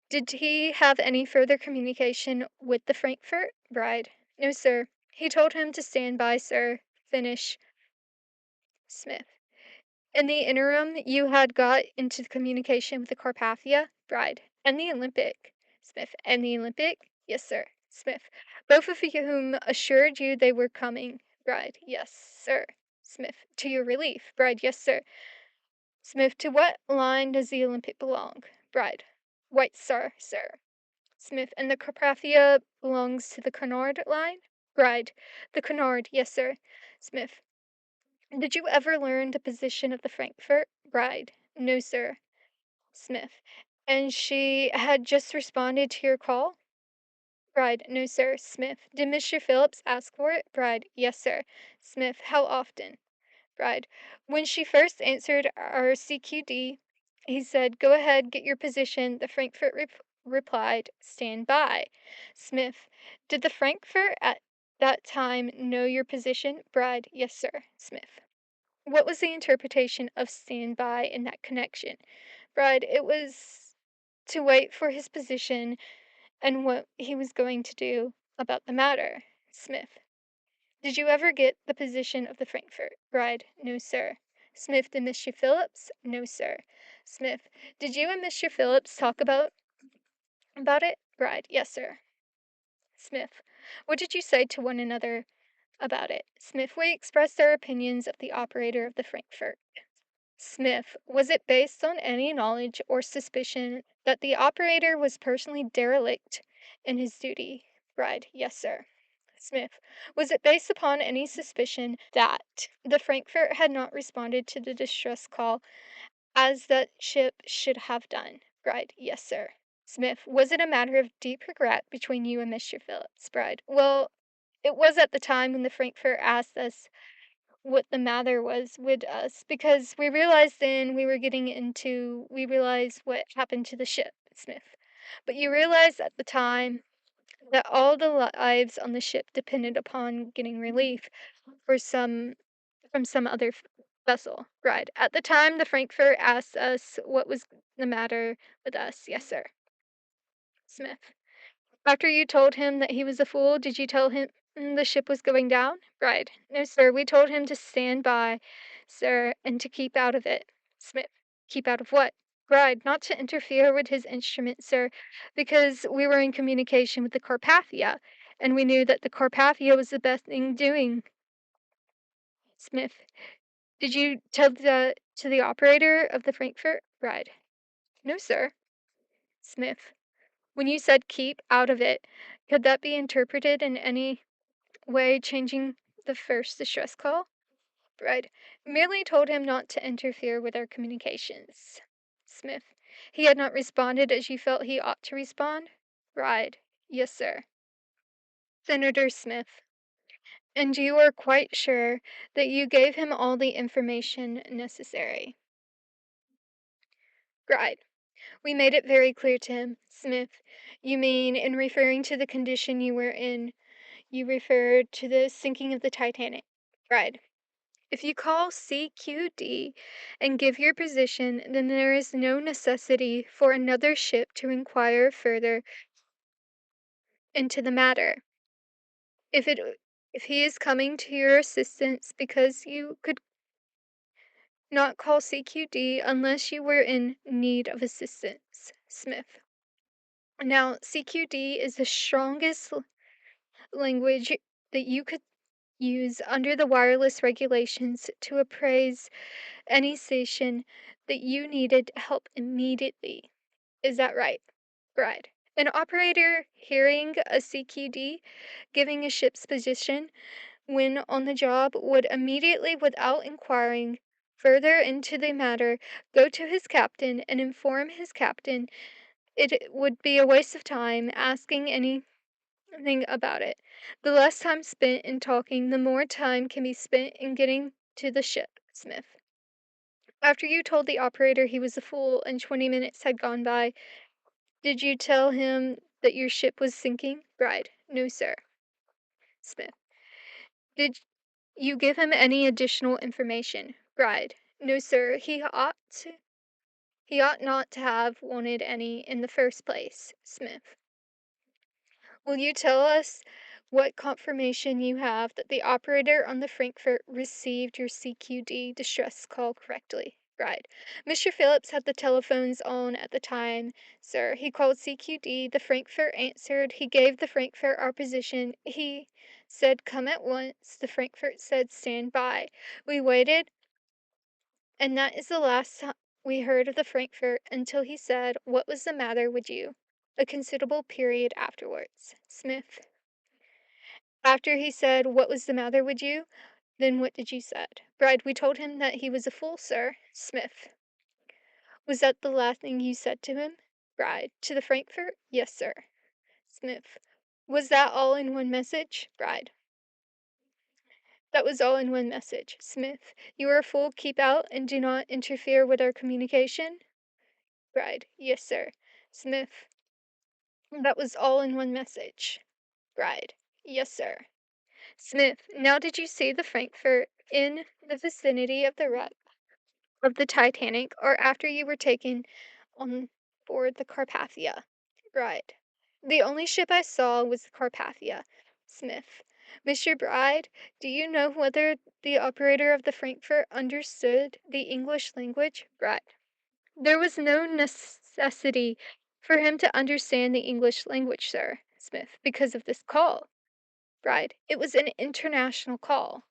Did he have any further communication with the Frankfurt? Bride. No, sir. He told him to stand by, sir. Finish. Smith. In the interim, you had got into communication with the Carpathia? Bride. And the Olympic. Smith. And the Olympic? Yes, sir. Smith. Both of whom assured you they were coming? Bride. Yes, sir. Smith. To your relief? Bride. Yes, sir. Smith. To what line does the Olympic belong? Bride. White Star, sir. Smith. And the Carpathia belongs to the Cunard line? Bride. The Cunard, yes, sir. Smith. Did you ever learn the position of the Frankfurt? Bride. No, sir. Smith. And she had just responded to your call? Bride. No, sir. Smith. Did Mr. Phillips ask for it? Bride. Yes, sir. Smith. How often? Bride. When she first answered our CQD, he said, "Go ahead, get your position." The Frankfurt replied, "Stand by." Smith. Did the Frankfurt at that time know your position? Bride. Yes, sir. Smith. What was the interpretation of "stand by" in that connection? Bride. It was to wait for his position and what he was going to do about the matter. Smith. Did you ever get the position of the Frankfurt? Bride. No, sir. Smith. Did Mr. Phillips? No, sir. Smith. Did you and Mr. Phillips talk about it? Bride. Yes, sir. Smith. What did you say to one another about it? Smith. We expressed our opinions of the operator of the Frankfurt. Smith. Was it based on any knowledge or suspicion that the operator was personally derelict in his duty? Bride. Yes, sir. Smith. Was it based upon any suspicion that the Frankfurt had not responded to the distress call as that ship should have done? Bride. Yes, sir. Smith. Was it a matter of deep regret between you and Mr. Phillips? Bride. Well, it was at the time when the Frankfurt asked us what the matter was with us, because we realized then we realized what happened to the ship. Smith. But you realized at the time that all the lives on the ship depended upon getting relief for from some other vessel. Bride. At the time, the Frankfurt asked us what was the matter with us. Yes, sir. Smith. After you told him that he was a fool, did you tell him the ship was going down? Bride. No, sir. We told him to stand by, sir, and to keep out of it. Smith. Keep out of what? Bride. Not to interfere with his instrument, sir, because we were in communication with the Carpathia, and we knew that the Carpathia was the best thing doing. Smith. Did you tell to the operator of the Frankfurt? Bride. No, sir. Smith. When you said keep out of it, could that be interpreted in any way changing the first distress call? Bride. Merely told him not to interfere with our communications. Smith. He had not responded as you felt he ought to respond? Bride. Yes, sir. Senator Smith. And you are quite sure that you gave him all the information necessary? Bride. We made it very clear to him. Smith, you mean in referring to the condition you were in, you referred to the sinking of the Titanic? Bride. If you call CQD and give your position, then there is no necessity for another ship to inquire further into the matter. If it if he is coming to your assistance because you could not call CQD unless you were in need of assistance. Smith. Now, CQD is the strongest language that you could use under the wireless regulations to appraise any station that you needed help immediately. Is that right? Right. An operator hearing a CQD giving a ship's position when on the job would immediately, without inquiring further into the matter, go to his captain and inform his captain. It would be a waste of time asking anything about it. The less time spent in talking, the more time can be spent in getting to the ship. Smith. After you told the operator he was a fool and 20 minutes had gone by, did you tell him that your ship was sinking? Bride. No, sir. Smith. Did you give him any additional information? Bride. No, sir. He ought not to have wanted any in the first place. Smith. Will you tell us what confirmation you have that the operator on the Frankfurt received your CQD distress call correctly? Bride. Mr. Phillips had the telephones on at the time, sir. He called CQD. The Frankfurt answered. He gave the Frankfurt our position. He said, "Come at once." The Frankfurt said, "Stand by." We waited, and that is the last we heard of the Frankfurt until he said, "What was the matter with you?" A considerable period afterwards. Smith. After he said, "What was the matter with you?" Then what did you said? Bride. We told him that he was a fool, sir. Smith. Was that the last thing you said to him? Bride. To the Frankfurt? Yes, sir. Smith. Was that all in one message? Bride. That was all in one message. Smith. You are a fool. Keep out and do not interfere with our communication. Bride. Yes, sir. Smith. That was all in one message. Bride. Yes, sir. Smith. Now did you see the Frankfurt in the vicinity of the wreck of the Titanic, or after you were taken on board the Carpathia? Bride. The only ship I saw was the Carpathia. Smith. Mr. Bride, do you know whether the operator of the Frankfurt understood the English language? Bride. There was no necessity for him to understand the English language, sir. Smith. Because of this call. Bride. It was an international call.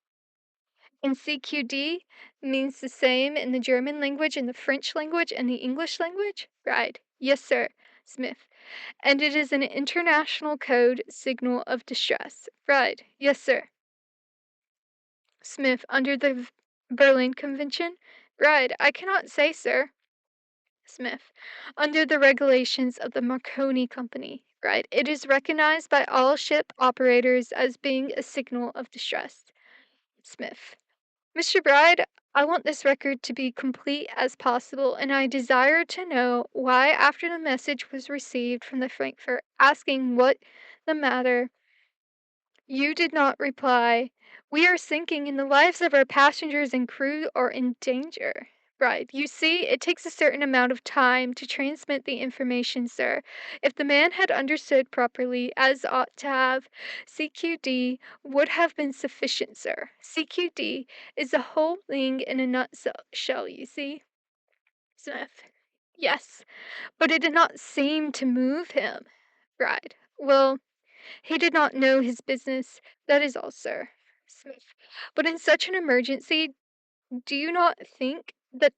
And CQD means the same in the German language, and the French language, and the English language? Right. Yes, sir. Smith. And it is an international code signal of distress. Right. Yes, sir. Smith. Under the Berlin Convention? Right. I cannot say, sir. Smith. Under the regulations of the Marconi Company. Right. It is recognized by all ship operators as being a signal of distress. Smith. Mr. Bride, I want this record to be complete as possible, and I desire to know why, after the message was received from the Frankfurt asking what the matter, you did not reply, "We are sinking, and the lives of our passengers and crew are in danger." Bride, you see, it takes a certain amount of time to transmit the information, sir. If the man had understood properly, as ought to have, CQD would have been sufficient, sir. CQD is the whole thing in a nutshell, you see. Smith. Yes, but it did not seem to move him. Bride. Well, he did not know his business, that is all, sir. Smith. But in such an emergency, do you not think that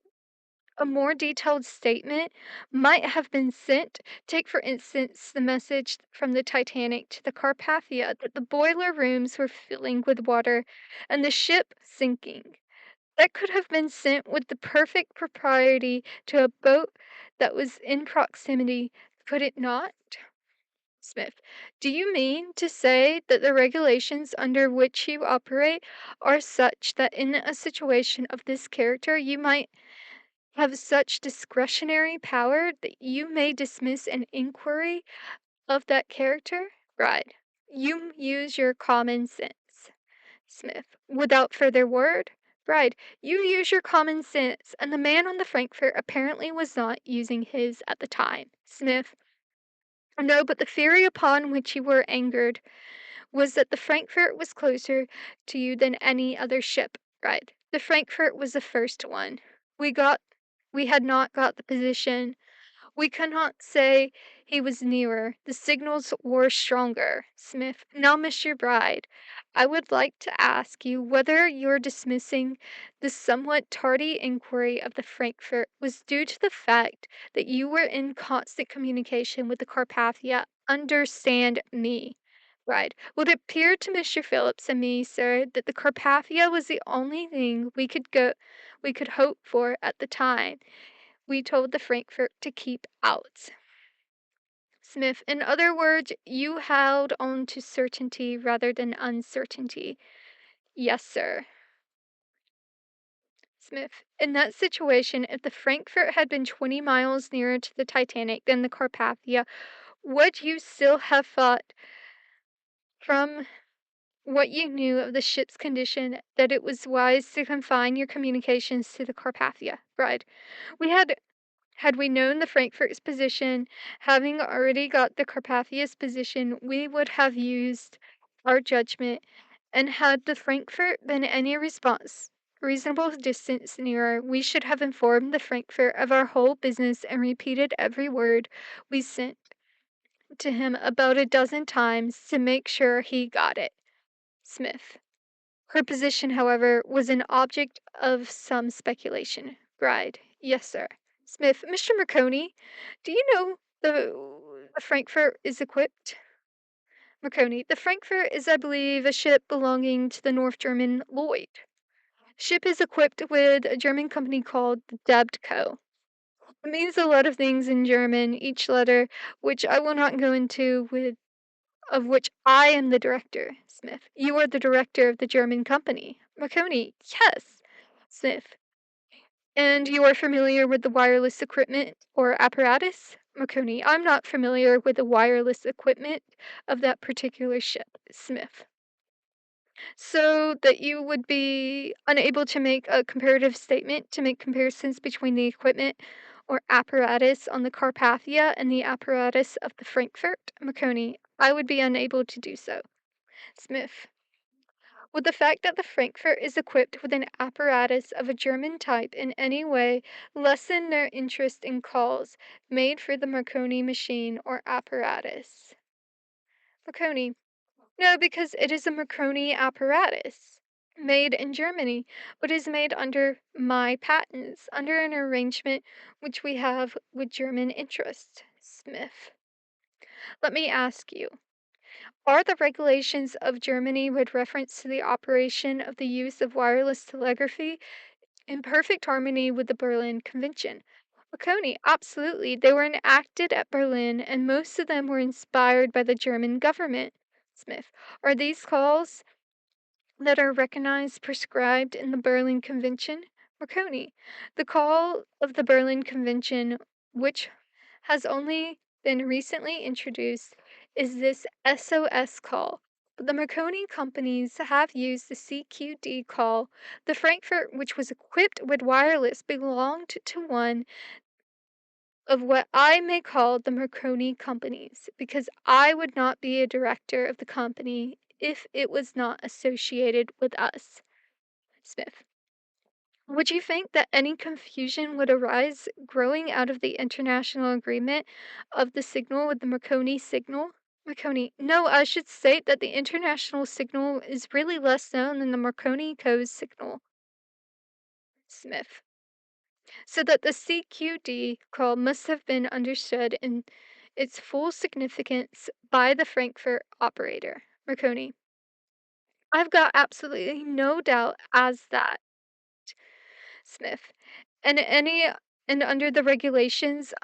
a more detailed statement might have been sent? Take, for instance, the message from the Titanic to the Carpathia that the boiler rooms were filling with water and the ship sinking. That could have been sent with the perfect propriety to a boat that was in proximity, could it not? Smith. Do you mean to say that the regulations under which you operate are such that in a situation of this character you might have such discretionary power that you may dismiss an inquiry of that character? Bride. You use your common sense. Smith. Without further word? Bride. You use your common sense, and the man on the Frankfurt apparently was not using his at the time. Smith. No, but the theory upon which you were angered was that the Frankfurt was closer to you than any other ship. Bride. The Frankfurt was the first one. We got we had not got the position. We cannot say he was nearer. The signals were stronger. Smith. Now, Mr. Bride, I would like to ask you whether your dismissing the somewhat tardy inquiry of the Frankfurt was due to the fact that you were in constant communication with the Carpathia. Understand me. Bride. Would it appear to Mr. Phillips and me, sir, that the Carpathia was the only thing we could hope for at the time we told the Frankfurt to keep out? Smith. In other words, you held on to certainty rather than uncertainty. Yes, sir. Smith. In that situation, if the Frankfurt had been 20 miles nearer to the Titanic than the Carpathia, would you still have thought, from what you knew of the ship's condition, that it was wise to confine your communications to the Carpathia? Bride. We had we known the Frankfurt's position, having already got the Carpathia's position, we would have used our judgment, and had the Frankfurt been any reasonable distance nearer, we should have informed the Frankfurt of our whole business and repeated every word we sent to him about a dozen times to make sure he got it. Smith. Her position, however, was an object of some speculation. Bride. Yes, sir. Smith. Mr. Marconi, do you know the Frankfurt is equipped? Marconi. The Frankfurt is, I believe, a ship belonging to the North German Lloyd. Ship is equipped with a German company called the Dabco. It means a lot of things in German, each letter, which I will not go into, of which I am the director. Smith. You are the director of the German company. Marconi. Yes. Smith. And you are familiar with the wireless equipment or apparatus? Marconi. I'm not familiar with the wireless equipment of that particular ship. Smith. So that you would be unable to make a comparative statement to make comparisons between the equipment or apparatus on the Carpathia and the apparatus of the Frankfurt? Marconi. I would be unable to do so. Smith. Would the fact that the Frankfurt is equipped with an apparatus of a German type in any way lessen their interest in calls made for the Marconi machine or apparatus? Marconi. No, because it is a Marconi apparatus, made in Germany, but is made under my patents, under an arrangement which we have with German interests. Smith. Let me ask you, are the regulations of Germany with reference to the operation of the use of wireless telegraphy in perfect harmony with the Berlin Convention? Marconi. Absolutely. They were enacted at Berlin, and most of them were inspired by the German government. Smith. Are these calls that are recognized prescribed in the Berlin Convention? Marconi. The call of the Berlin Convention, which has only been recently introduced, is this SOS call. But the Marconi companies have used the CQD call. The Frankfurt, which was equipped with wireless, belonged to one of what I may call the Marconi companies, because I would not be a director of the company if it was not associated with us. Smith. Would you think that any confusion would arise growing out of the international agreement of the signal with the Marconi signal? Marconi. No, I should state that the international signal is really less known than the Marconi code signal. Smith. So that the CQD call must have been understood in its full significance by the Frankfurt operator. Marconi. I've got absolutely no doubt as that. Smith. And under the regulations,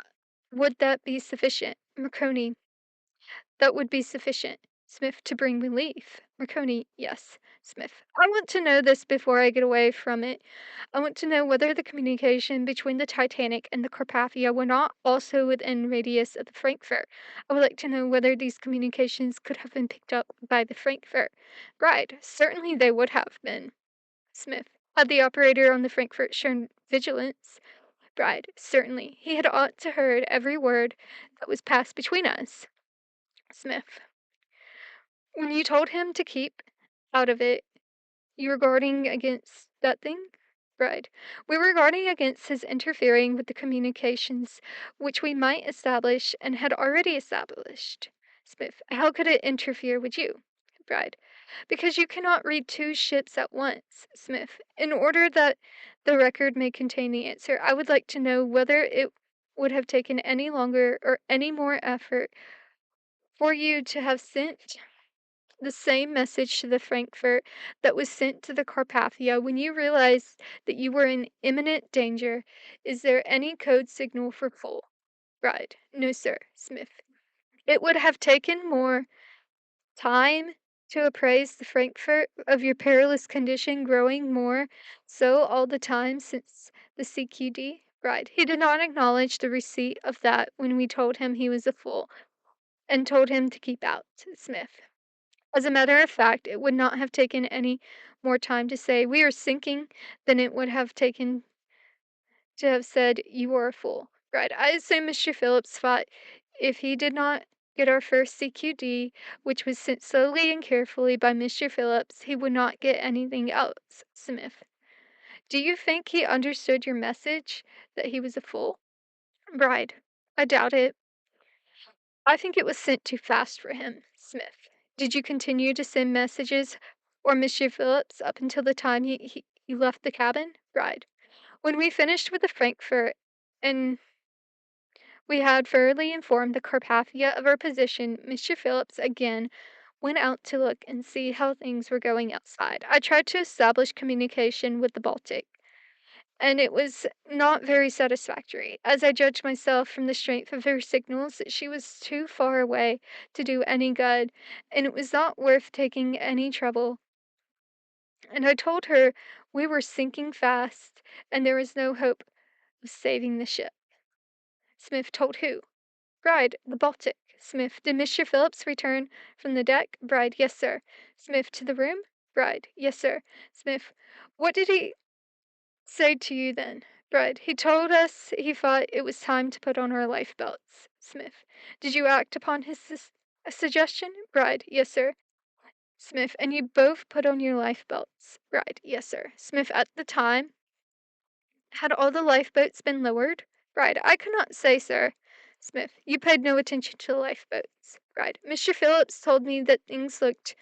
would that be sufficient? Marconi. That would be sufficient. Smith, to bring relief. Marconi, yes. Smith, I want to know this before I get away from it. I want to know whether the communication between the Titanic and the Carpathia were not also within radius of the Frankfurt. I would like to know whether these communications could have been picked up by the Frankfurt. Bride, certainly they would have been. Smith, had the operator on the Frankfurt shown vigilance? Bride, certainly. He had ought to heard every word that was passed between us. Smith, when you told him to keep out of it, you were guarding against that thing? Bride, we were guarding against his interfering with the communications which we might establish and had already established. Smith, how could it interfere with you? Bride, because you cannot read two ships at once. Smith, in order that the record may contain the answer, I would like to know whether it would have taken any longer or any more effort for you to have sent the same message to the Frankfurt that was sent to the Carpathia when you realized that you were in imminent danger. Is there any code signal for full? Bride, no, sir. Smith, it would have taken more time to appraise the Frankfurt of your perilous condition, growing more so all the time since the CQD. Bride, he did not acknowledge the receipt of that when we told him he was a fool and told him to keep out. Smith, as a matter of fact, it would not have taken any more time to say, "We are sinking," than it would have taken to have said, "You are a fool." Right. I assume Mr. Phillips thought if he did not get our first CQD, which was sent slowly and carefully by Mr. Phillips, he would not get anything else. Smith, do you think he understood your message that he was a fool? Bride, I doubt it. I think it was sent too fast for him. Smith, did you continue to send messages or Monsieur Phillips up until the time he left the cabin? Bride, when we finished with the Frankfurt and we had thoroughly informed the Carpathia of our position, Mr. Phillips again went out to look and see how things were going outside. I tried to establish communication with the Baltic, and it was not very satisfactory. As I judged myself from the strength of her signals, she was too far away to do any good, and it was not worth taking any trouble. And I told her we were sinking fast, and there was no hope of saving the ship. Smith, told who? Bride, the Baltic. Smith, did Mr. Phillips return from the deck? Bride, yes, sir. Smith, to the room? Bride, yes, sir. Smith, what did he say to you then? Bride, he told us he thought it was time to put on our life belts. Smith, did you act upon his suggestion? Bride, yes, sir. Smith, and you both put on your life belts. Bride, yes, sir. Smith, at the time, had all the lifeboats been lowered? Bride, I could not say, sir. Smith, you paid no attention to the lifeboats. Bride, Mr. Phillips told me that things looked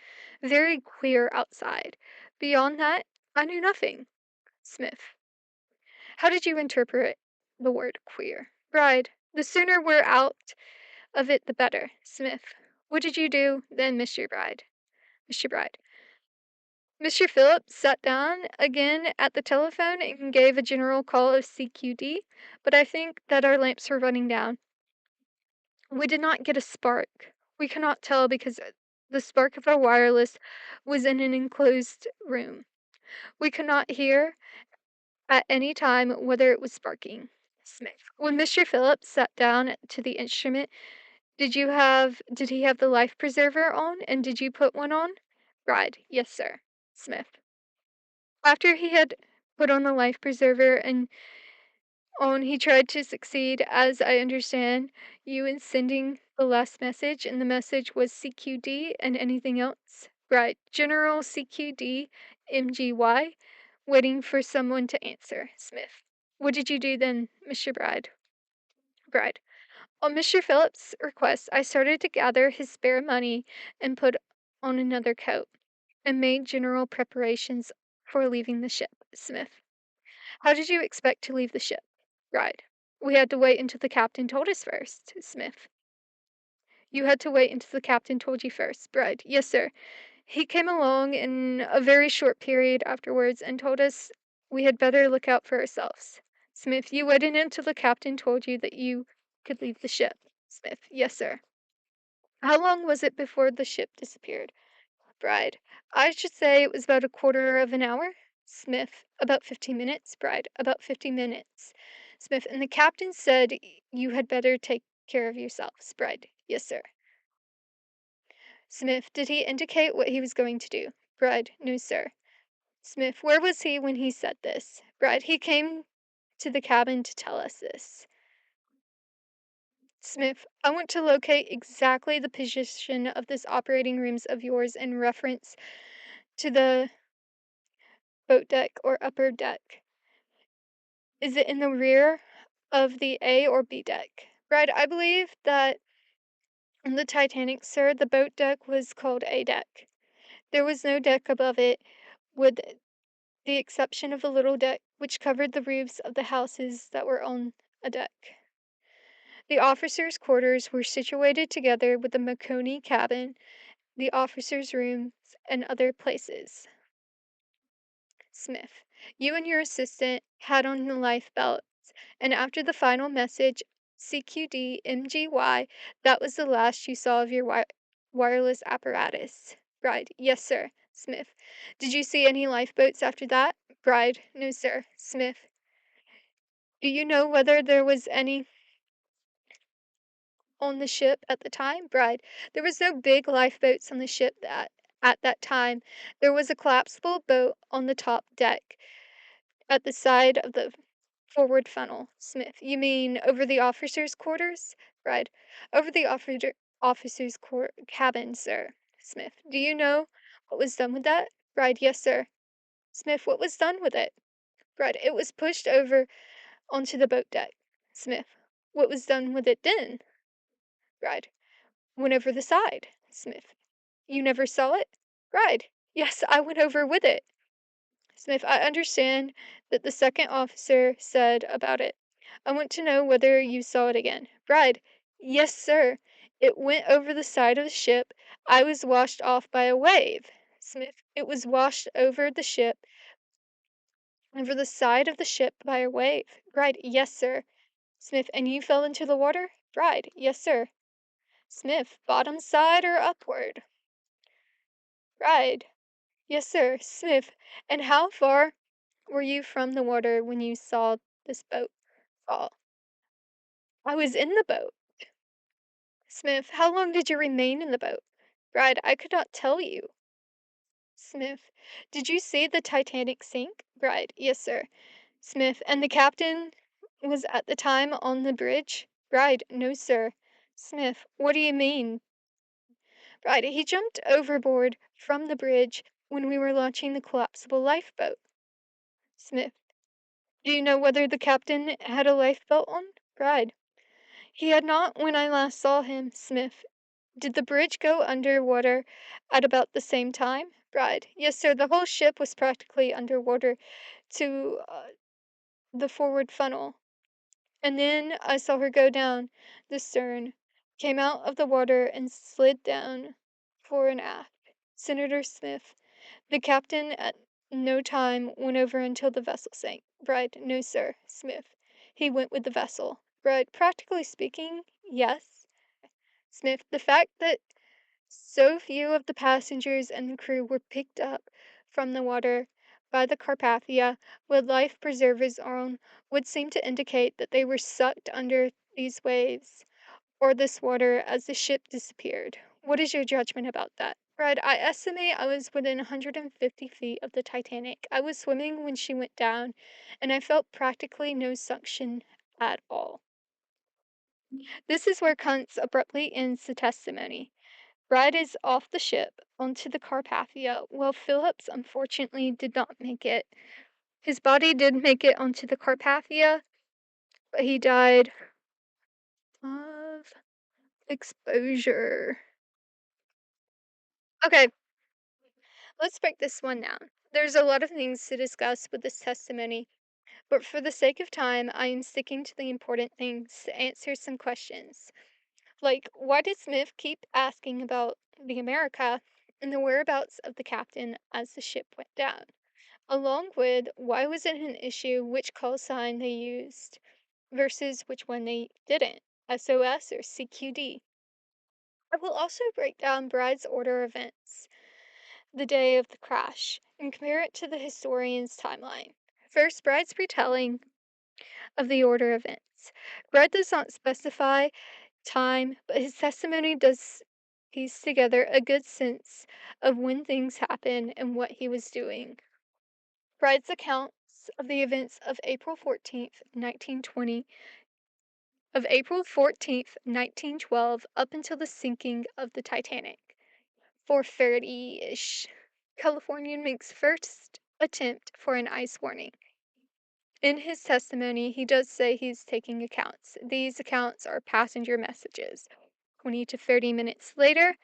very queer outside. Beyond that, I knew nothing. Smith, how did you interpret the word queer? Bride, the sooner we're out of it, the better. Smith, what did you do then, Mr. Bride? Mr. Bride, Mr. Phillips sat down again at the telephone and gave a general call of CQD, but I think that our lamps were running down. We did not get a spark. We cannot tell because the spark of our wireless was in an enclosed room. We could not hear at any time whether it was sparking. Smith, when Mr. Phillips sat down to the instrument, did he have the life preserver on, and did you put one on? Bride, yes, sir. Smith, after he had put on the life preserver and on, he tried to succeed, as I understand you, in sending the last message, and the message was CQD and anything else? Bride, General CQD MGY, waiting for someone to answer. Smith, what did you do then, Mr. Bride? Bride, on Mr. Phillips' request, I started to gather his spare money and put on another coat, and made general preparations for leaving the ship. Smith, how did you expect to leave the ship? Bride, we had to wait until the captain told us first. Smith, you had to wait until the captain told you first. Bride, yes, sir. He came along in a very short period afterwards and told us we had better look out for ourselves. Smith, you waited until the captain told you that you could leave the ship. Smith, yes, sir. How long was it before the ship disappeared? Bride. I should say it was about a quarter of an hour. Smith. About 15 minutes. Bride. About 50 minutes. Smith. And the captain said you had better take care of yourselves. Bride. Yes, sir. Smith. Did he indicate what he was going to do? Bride. No, sir. Smith. Where was he when he said this? Bride. He came to the cabin to tell us this. Smith, I want to locate exactly the position of this operating rooms of yours in reference to the boat deck or upper deck. Is it in the rear of the A or B deck? Brad, I believe that on the Titanic, sir, the boat deck was called A deck. There was no deck above it, with the exception of a little deck which covered the roofs of the houses that were on a deck. The officers' quarters were situated together with the Marconi cabin, the officers' rooms, and other places. Smith, you and your assistant had on the life belts, and after the final message, CQD MGY, that was the last you saw of your wireless apparatus. Bride, yes, sir. Smith, did you see any lifeboats after that? Bride, no, sir. Smith, do you know whether there was any on the ship at the time? Bride, there was no big lifeboats on the ship at that time. There was a collapsible boat on the top deck at the side of the forward funnel. Smith, you mean over the officers' quarters? Bride, over the officers' cabin, sir. Smith, do you know what was done with that? Bride, yes, sir. Smith, what was done with it? Bride, it was pushed over onto the boat deck. Smith, what was done with it then? Bride, went over the side. Smith, you never saw it? Bride, yes, I went over with it. Smith, I understand that the second officer said about it. I want to know whether you saw it again. Bride, yes, sir. It went over the side of the ship. I was washed off by a wave. Smith, it was washed over the ship, over the side of the ship by a wave. Bride, yes, sir. Smith, and you fell into the water? Bride, yes, sir. Smith, bottom side or upward? Bride, yes, sir. Smith, and how far were you from the water when you saw this boat fall? I was in the boat. Smith, how long did you remain in the boat? Bride, I could not tell you. Smith, did you see the Titanic sink? Bride, yes, sir. Smith, and the captain was at the time on the bridge? Bride, no, sir. Smith, what do you mean? Bride, he jumped overboard from the bridge when we were launching the collapsible lifeboat. Smith, do you know whether the captain had a lifebelt on? Bride, he had not when I last saw him. Smith, did the bridge go under water at about the same time? Bride, yes, sir. The whole ship was practically under water to the forward funnel. And then I saw her go down the stern, came out of the water, and slid down fore and aft. Senator Smith, the captain at no time went over until the vessel sank. Bride, no, sir. Smith, he went with the vessel. Bride, practically speaking, yes. Smith, the fact that so few of the passengers and the crew were picked up from the water by the Carpathia with life preservers on would seem to indicate that they were sucked under these waves or this water as the ship disappeared. What is your judgment about that? Fred, I estimate I was within 150 feet of the Titanic. I was swimming when she went down, and I felt practically no suction at all. This is where Kuntz abruptly ends the testimony. Bride is off the ship onto the Carpathia, while Phillips unfortunately did not make it. His body did make it onto the Carpathia, but he died of exposure. Okay, let's break this one down. There's a lot of things to discuss with this testimony, but for the sake of time, I am sticking to the important things to answer some questions. Like, why did Smith keep asking about the America and the whereabouts of the captain as the ship went down? Along with, why was it an issue which call sign they used versus which one they didn't? SOS or CQD? I will also break down Bride's order events, the day of the crash, and compare it to the historian's timeline. First, Bride's retelling of the order events. Bride does not specify time, but his testimony does piece together a good sense of when things happened and what he was doing. Bride's accounts of the events of April 14th, 1912 up until the sinking of the Titanic. 4:30-ish, Californian makes first attempt for an ice warning. In his testimony, he does say he's taking accounts. These accounts are passenger messages. 20 to 30 minutes later,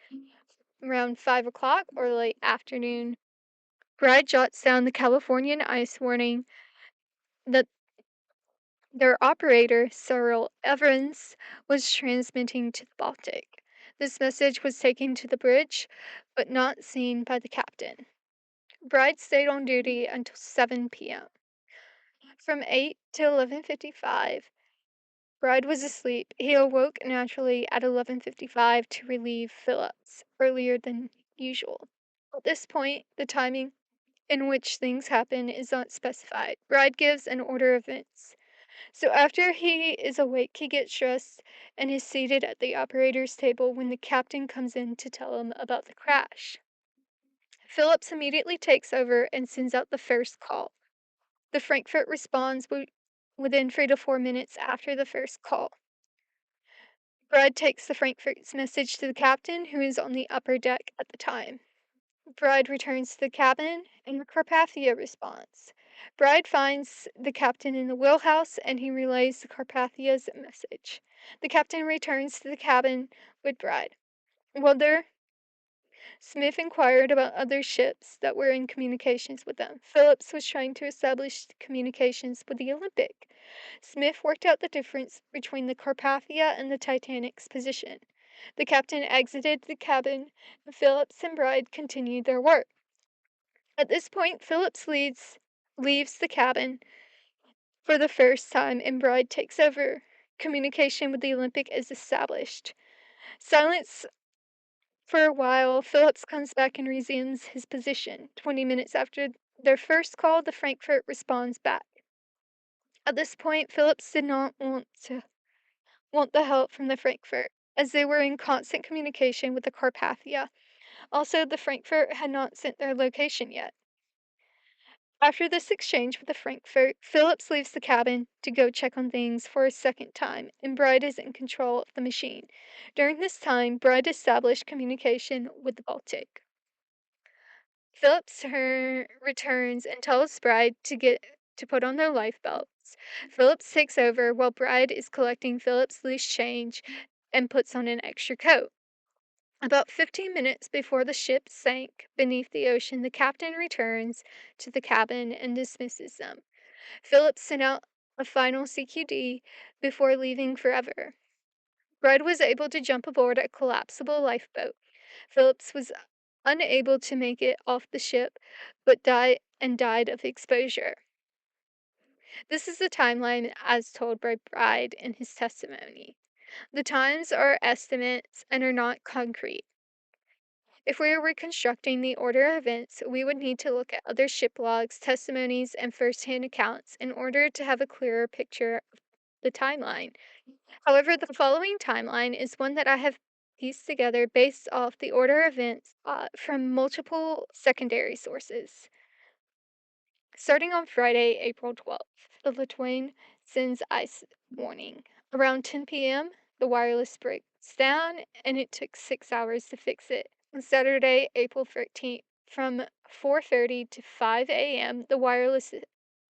around 5 o'clock or late afternoon, Bride jots down the Californian ice warning that their operator, Cyril Evans, was transmitting to the Baltic. This message was taken to the bridge, but not seen by the captain. Bride stayed on duty until 7 p.m. From 8 to 11:55, Bride was asleep. He awoke naturally at 11:55 to relieve Phillips, earlier than usual. At this point, the timing in which things happen is not specified. Bride gives an order of events. So after he is awake, he gets dressed and is seated at the operator's table when the captain comes in to tell him about the crash. Phillips immediately takes over and sends out the first call. The Frankfurt responds within 3 to 4 minutes after the first call. Bride takes the Frankfurt's message to the captain, who is on the upper deck at the time. Bride returns to the cabin, and the Carpathia responds. Bride finds the captain in the wheelhouse, and he relays the Carpathia's message. The captain returns to the cabin with Bride. While there, Smith inquired about other ships that were in communications with them. Phillips was trying to establish communications with the Olympic. Smith worked out the difference between the Carpathia and the Titanic's position. The captain exited the cabin, and Phillips and Bride continued their work. At this point, Phillips leaves the cabin for the first time, and Bride takes over. Communication with the Olympic is established. Silence for a while, Phillips comes back and resumes his position. 20 minutes after their first call, the Frankfurt responds back. At this point, Phillips did not want the help from the Frankfurt, as they were in constant communication with the Carpathia. Also, the Frankfurt had not sent their location yet. After this exchange with the Frankfurt, Phillips leaves the cabin to go check on things for a second time, and Bride is in control of the machine. During this time, Bride established communication with the Baltic. Phillips returns and tells Bride to put on their life belts. Phillips takes over while Bride is collecting Phillips' loose change and puts on an extra coat. About 15 minutes before the ship sank beneath the ocean, the captain returns to the cabin and dismisses them. Phillips sent out a final CQD before leaving forever. Bride was able to jump aboard a collapsible lifeboat. Phillips was unable to make it off the ship, but died of exposure. This is the timeline as told by Bride in his testimony. The times are estimates and are not concrete. If we were reconstructing the order of events, we would need to look at other ship logs, testimonies, and first-hand accounts in order to have a clearer picture of the timeline. However, the following timeline is one that I have pieced together based off the order of events from multiple secondary sources. Starting on Friday, April 12th, the Lithuanian sends ice warning. Around 10 p.m., the wireless breaks down, and it took 6 hours to fix it. On Saturday, April 13th, from 4:30 to 5 a.m., the wireless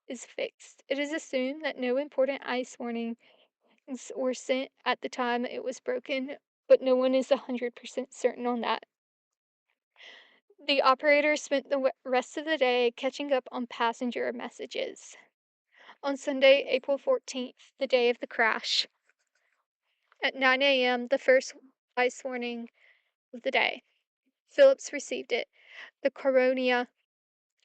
is fixed. It is assumed that no important ice warnings were sent at the time it was broken, but no one is 100% certain on that. The operator spent the rest of the day catching up on passenger messages. On Sunday, April 14th, the day of the crash, at 9 a.m., the first ice warning of the day. Phillips received it. The Coronia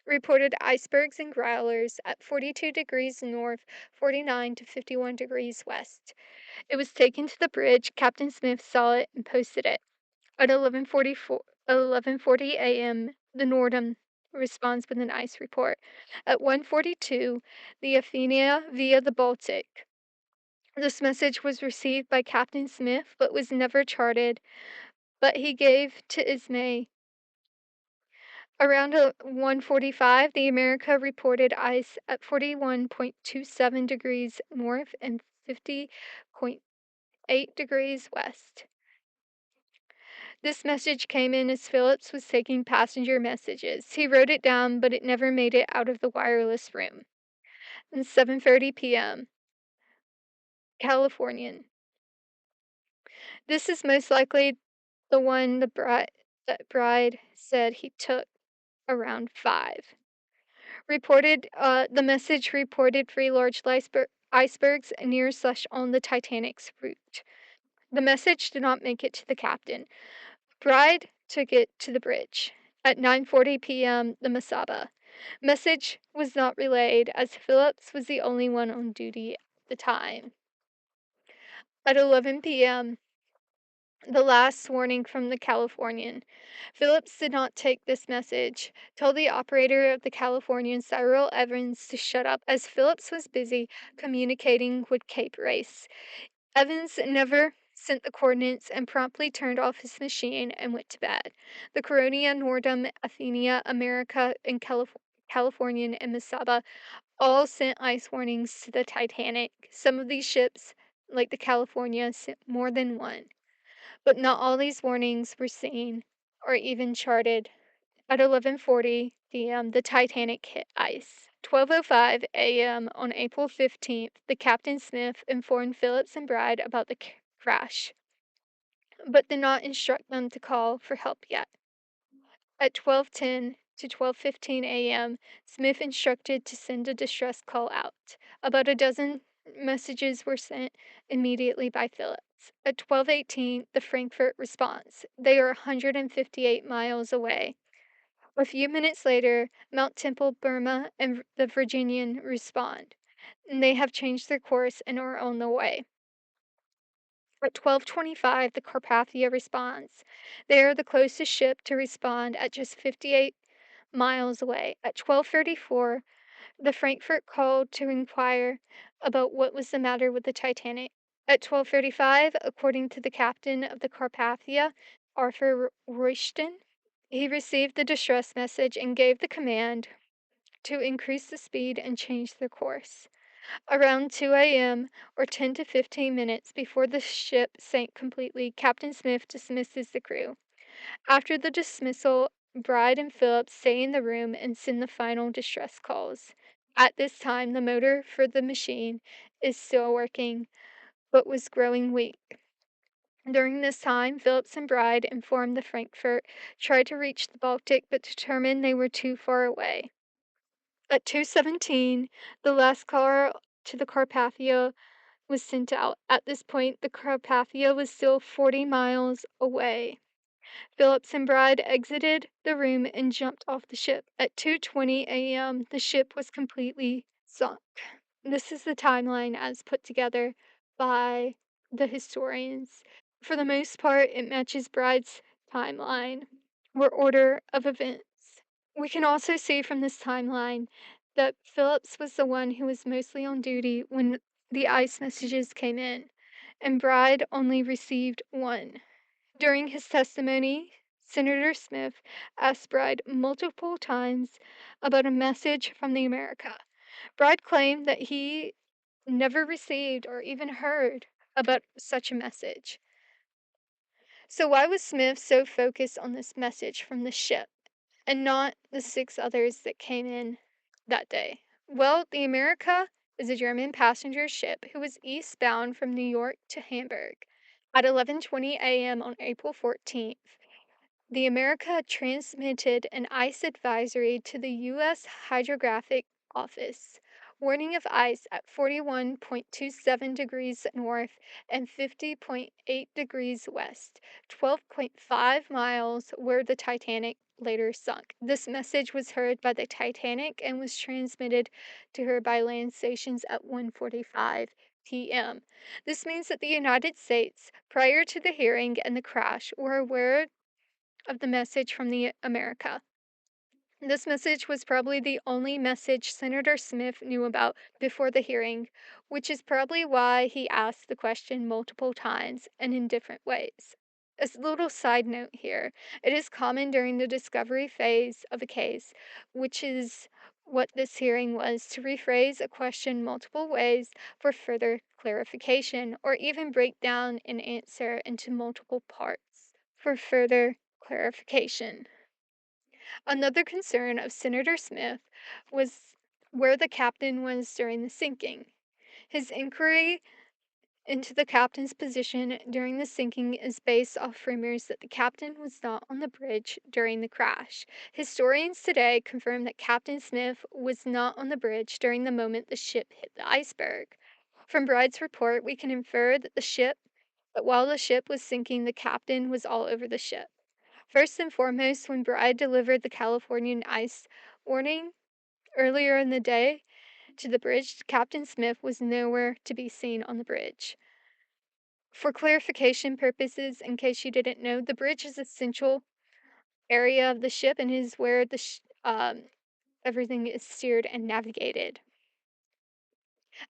reported icebergs and growlers at 42 degrees north, 49 to 51 degrees west. It was taken to the bridge. Captain Smith saw it and posted it. At 11:40 a.m., the Nordam responds with an ice report. At 1:42, the Athenia via the Baltic. This message was received by Captain Smith but was never charted, but he gave to Ismay. Around 1:45, the America reported ice at 41.27 degrees north and 50.8 degrees west. This message came in as Phillips was taking passenger messages. He wrote it down, but it never made it out of the wireless room. And 7:30 p.m. Californian. This is most likely the one that bride said he took around 5. The message reported 3 large icebergs near/on the Titanic's route. The message did not make it to the captain. Bride took it to the bridge. At 9:40 p.m., the Masaba. Message was not relayed as Phillips was the only one on duty at the time. At 11 p.m., the last warning from the Californian. Phillips did not take this message. Told the operator of the Californian, Cyril Evans, to shut up as Phillips was busy communicating with Cape Race. Evans never sent the coordinates and promptly turned off his machine and went to bed. The Coronia, Nordam, Athenia, America, and Californian and Masaba all sent ice warnings to the Titanic. Some of these ships, like the California, sent more than one. But not all these warnings were seen or even charted. At 11:40 p.m., the Titanic hit ice. 12:05 a.m. on April 15th, the Captain Smith informed Phillips and Bride about the crash, but did not instruct them to call for help yet. At 12:10 to 12:15 a.m., Smith instructed to send a distress call out. About a dozen messages were sent immediately by Phillips. At 12:18, the Frankfurt response. They are 158 miles away. A few minutes later, Mount Temple, Burma, and the Virginian respond. And they have changed their course and are on the way. At 12:25, the Carpathia responds. They are the closest ship to respond at just 58 miles away. At 12:34, the Frankfurt called to inquire about what was the matter with the Titanic. At 12:35, according to the captain of the Carpathia, Arthur Royston, he received the distress message and gave the command to increase the speed and change their course. Around 2 a.m., or 10 to 15 minutes before the ship sank completely, Captain Smith dismisses the crew. After the dismissal, Bride and Phillips stay in the room and send the final distress calls. At this time, the motor for the machine is still working, but was growing weak. During this time, Phillips and Bride informed the Frankfurt, tried to reach the Baltic, but determined they were too far away. At 2:17, the last caller to the Carpathia was sent out. At this point, the Carpathia was still 40 miles away. Phillips and Bride exited the room and jumped off the ship. At 2:20 a.m., the ship was completely sunk. This is the timeline as put together by the historians. For the most part, it matches Bride's timeline or order of events. We can also see from this timeline that Phillips was the one who was mostly on duty when the ice messages came in, and Bride only received one. During his testimony, Senator Smith asked Bride multiple times about a message from the America. Bride claimed that he never received or even heard about such a message. So why was Smith so focused on this message from the ship and not the 6 others that came in that day? Well, the America is a German passenger ship who was eastbound from New York to Hamburg. At 11:20 a.m. on April 14th, the America transmitted an ice advisory to the U.S. Hydrographic Office, warning of ice at 41.27 degrees north and 50.8 degrees west, 12.5 miles where the Titanic later sunk. This message was heard by the Titanic and was transmitted to her by land stations at 1:45 p.m. This means that the United States, prior to the hearing and the crash, were aware of the message from the America. This message was probably the only message Senator Smith knew about before the hearing, which is probably why he asked the question multiple times and in different ways. Little side note here, it is common during the discovery phase of a case, which is what this hearing was, to rephrase a question multiple ways for further clarification, or even break down an answer into multiple parts for further clarification. Another concern of Senator Smith was where the captain was during the sinking. His inquiry into the captain's position during the sinking is based off rumors that the captain was not on the bridge during the crash. Historians today confirm that Captain Smith was not on the bridge during the moment the ship hit the iceberg. From Bride's report, we can infer that while the ship was sinking, the captain was all over the ship. First and foremost, when Bride delivered the Californian ice warning earlier in the day to the bridge, Captain Smith was nowhere to be seen on the bridge. For clarification purposes, in case you didn't know, the bridge is a central area of the ship and is where everything is steered and navigated.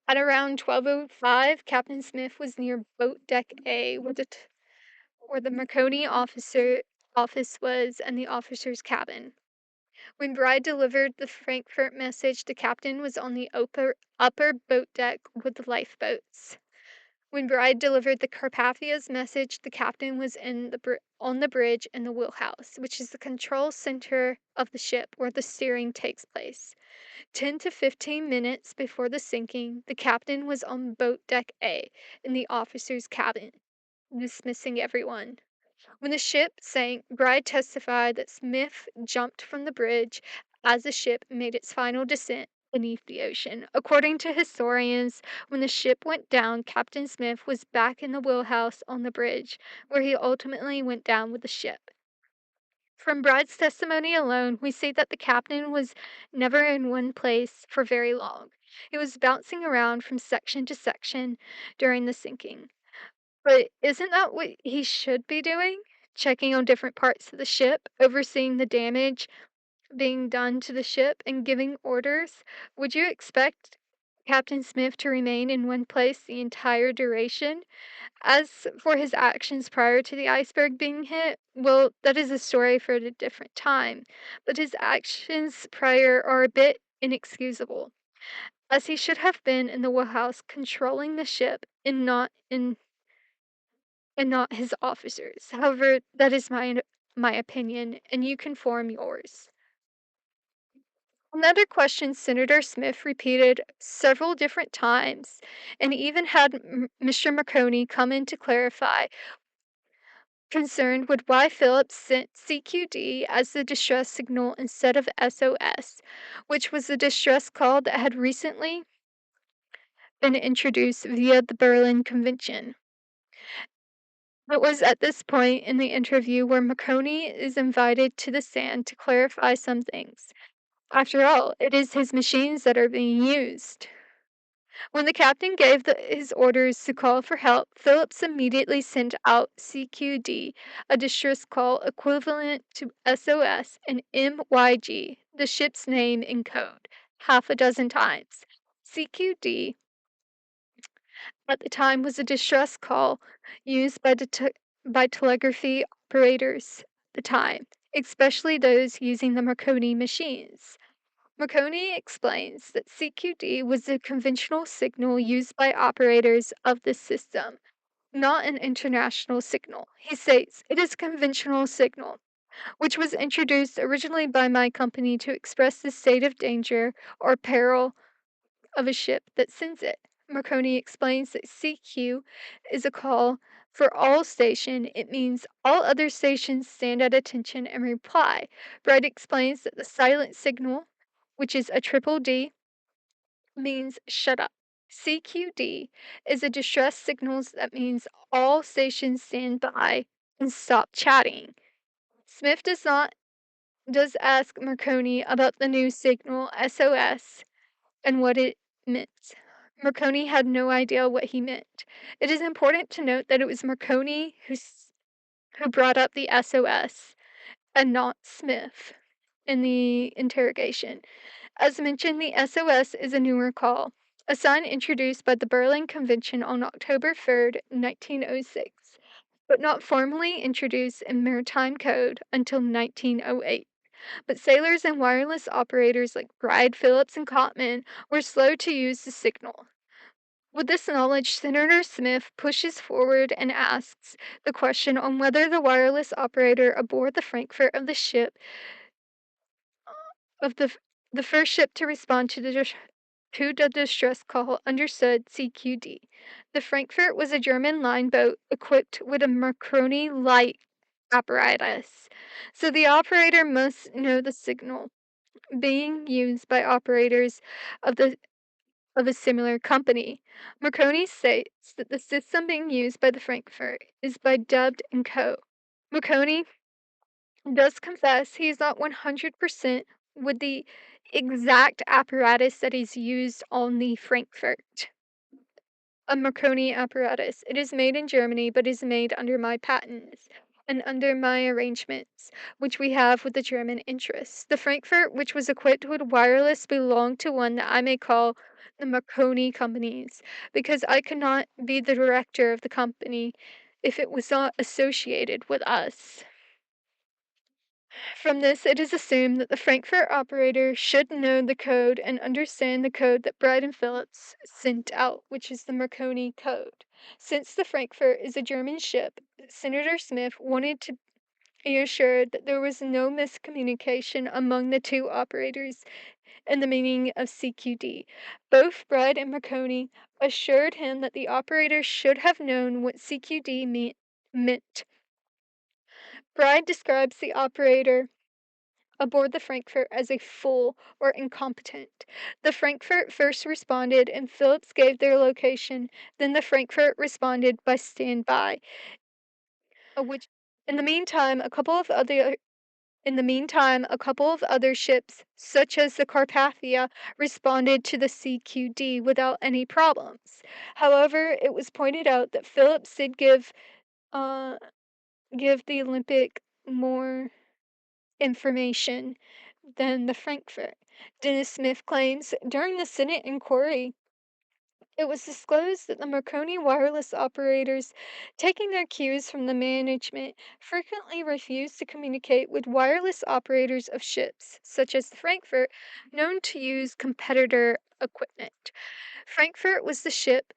At around 12:05, Captain Smith was near boat deck A, where the Marconi office was and the officer's cabin. When Bride delivered the Frankfurt message, the captain was on the upper boat deck with the lifeboats. When Bride delivered the Carpathia's message, the captain was on the bridge in the wheelhouse, which is the control center of the ship where the steering takes place. 10 to 15 minutes before the sinking, the captain was on boat deck A in the officer's cabin, dismissing everyone. When the ship sank, Bride testified that Smith jumped from the bridge as the ship made its final descent beneath the ocean. According to historians, when the ship went down, Captain Smith was back in the wheelhouse on the bridge, where he ultimately went down with the ship. From Bride's testimony alone, we see that the captain was never in one place for very long. He was bouncing around from section to section during the sinking. But isn't that what he should be doing? Checking on different parts of the ship, overseeing the damage being done to the ship, and giving orders? Would you expect Captain Smith to remain in one place the entire duration? As for his actions prior to the iceberg being hit, well, that is a story for a different time. But his actions prior are a bit inexcusable, as he should have been in the wheelhouse controlling the ship and not his officers. However, that is my opinion, and you can form yours. Another question Senator Smith repeated several different times, and even had Mr. Marconi come in to clarify, concerned with why Phillips sent CQD as the distress signal instead of SOS, which was the distress call that had recently been introduced via the Berlin Convention. It was at this point in the interview where Marconi is invited to the stand to clarify some things. After all, it is his machines that are being used. When the captain gave his orders to call for help, Phillips immediately sent out CQD, a distress call equivalent to SOS, and MYG, the ship's name in code, half a dozen times. CQD at the time was a distress call used by telegraphy operators at the time, especially those using the Marconi machines. Marconi explains that CQD was a conventional signal used by operators of this system, not an international signal. He states, "It is a conventional signal, which was introduced originally by my company to express the state of danger or peril of a ship that sends it." Marconi explains that CQ is a call for all station. It means all other stations stand at attention and reply. Bright explains that the silent signal, which is a triple D, means shut up. CQD is a distress signal that means all stations stand by and stop chatting. Smith does ask Marconi about the new signal SOS and what it meant. Marconi had no idea what he meant. It is important to note that it was Marconi who brought up the SOS and not Smith in the interrogation. As mentioned, the SOS is a newer call, a sign introduced by the Berlin Convention on October 3rd, 1906, but not formally introduced in maritime code until 1908. But sailors and wireless operators like Bride, Phillips, and Cottman were slow to use the signal. With this knowledge, Senator Smith pushes forward and asks the question on whether the wireless operator aboard the Frankfurt of the first ship to respond to the distress call understood CQD. The Frankfurt was a German line boat equipped with a Marconi light apparatus, so the operator must know the signal being used by operators of a similar company. Marconi states that the system being used by the Frankfurt is by Dubbed and Co. Marconi does confess he is not 100% with the exact apparatus that is used on the Frankfurt. A Marconi apparatus. It is made in Germany, but is made under my patents and under my arrangements, which we have with the German interests. The Frankfurt, which was equipped with wireless, belonged to one that I may call the Marconi Companies, because I could not be the director of the company if it was not associated with us. From this, it is assumed that the Frankfurt operator should know the code and understand the code that Bride and Phillips sent out, which is the Marconi code. Since the Frankfurt is a German ship, Senator Smith wanted to be assured that there was no miscommunication among the two operators in the meaning of CQD. Both Bride and Marconi assured him that the operator should have known what CQD meant. Bride describes the operator aboard the Frankfurt as a fool or incompetent. The Frankfurt first responded and Phillips gave their location, then the Frankfurt responded by standby. Which in the meantime, a couple of other ships, such as the Carpathia, responded to the CQD without any problems. However, it was pointed out that Phillips did give the Olympic more information than the Frankfurt. Dennis Smith claims during the Senate inquiry, it was disclosed that the Marconi wireless operators, taking their cues from the management, frequently refused to communicate with wireless operators of ships, such as the Frankfurt, known to use competitor equipment. Frankfurt was the ship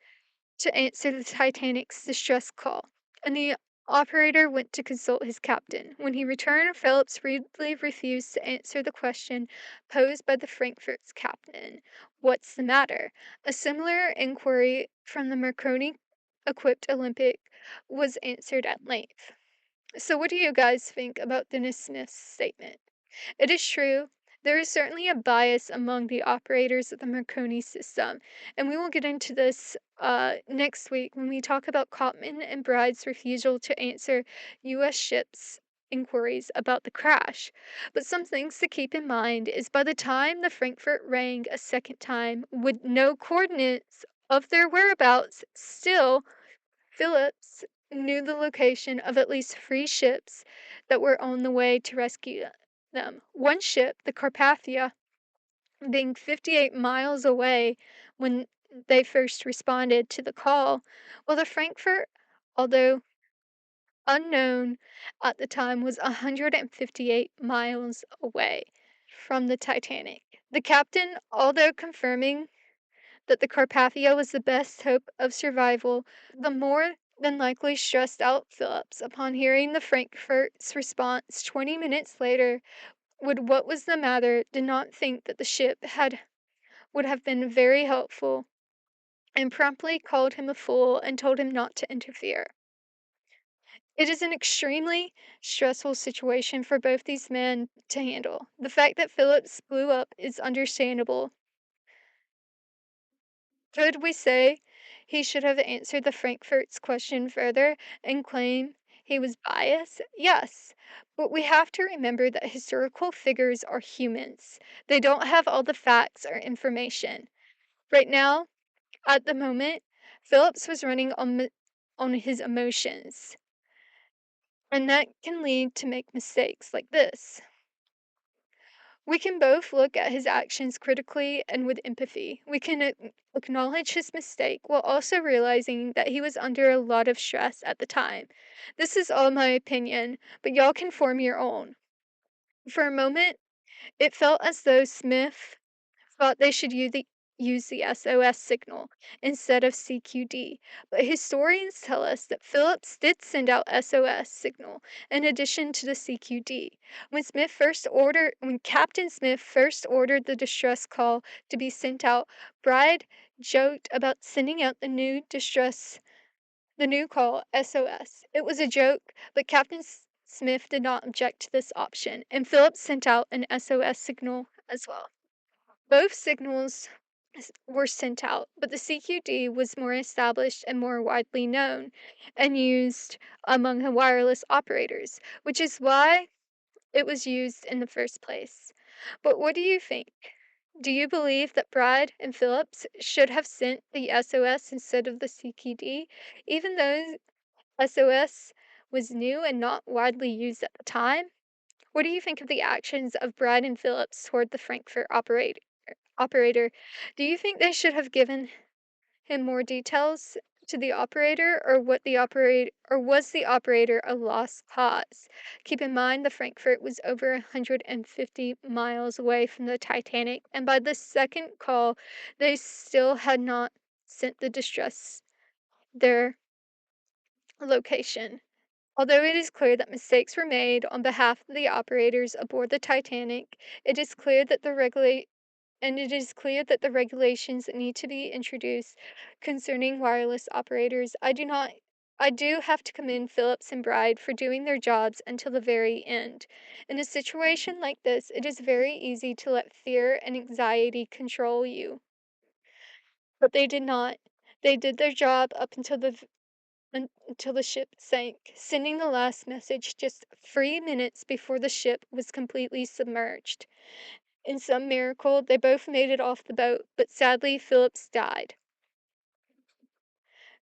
to answer the Titanic's distress call, and the operator went to consult his captain. When he returned, Phillips rudely refused to answer the question posed by the Frankfurt's captain. What's the matter? A similar inquiry from the Marconi equipped Olympic was answered at length. So, what do you guys think about Dennis Smith's statement? It is true, there is certainly a bias among the operators of the Marconi system, and we will get into this next week when we talk about Cottman and Bride's refusal to answer U.S. ships' inquiries about the crash. But some things to keep in mind is by the time the Frankfurt rang a second time with no coordinates of their whereabouts, still Phillips knew the location of at least 3 ships that were on the way to rescue them. One ship, the Carpathia, being 58 miles away when they first responded to the call, while the Frankfurt, although unknown at the time, was 158 miles away from the Titanic. The captain, although confirming that the Carpathia was the best hope of survival, the more than likely stressed out Phillips upon hearing the Frankfurt's response 20 minutes later with what was the matter, did not think that the ship would have been very helpful, and promptly called him a fool and told him not to interfere. It is an extremely stressful situation for both these men to handle. The fact that Phillips blew up is understandable. Could we say he should have answered the Frankfurt's question further and claim he was biased? Yes, but we have to remember that historical figures are humans. They don't have all the facts or information. Right now, At the moment, Phillips was running on his emotions, and that can lead to make mistakes like this. We can both look at his actions critically and with empathy. We can acknowledge his mistake while also realizing that he was under a lot of stress at the time. This is all my opinion, but y'all can form your own. For a moment, it felt as though Smith thought they should use the SOS signal instead of CQD, but historians tell us that Phillips did send out SOS signal in addition to the CQD. When Captain Smith first ordered the distress call to be sent out, Bride joked about sending out the new call SOS. It was a joke, but Smith did not object to this option, and Phillips sent out an SOS signal as well. Both signals were sent out, but the CQD was more established and more widely known and used among the wireless operators, which is why it was used in the first place. But what do you think? Do you believe that Bride and Phillips should have sent the SOS instead of the CQD, even though SOS was new and not widely used at the time? What do you think of the actions of Bride and Phillips toward the Frankfurt operator? Do you think they should have given him more details to the operator, or was the operator a lost cause? Keep in mind the Frankfurt was over 150 miles away from the Titanic, and by the second call, they still had not sent the distress their location. Although it is clear that mistakes were made on behalf of the operators aboard the Titanic, it is clear that the regulations that need to be introduced concerning wireless operators. I do have to commend Phillips and Bride for doing their jobs until the very end. In a situation like this, it is very easy to let fear and anxiety control you. But they did not. They did their job up until the ship sank, sending the last message just 3 minutes before the ship was completely submerged. In some miracle, they both made it off the boat, but sadly, Phillips died.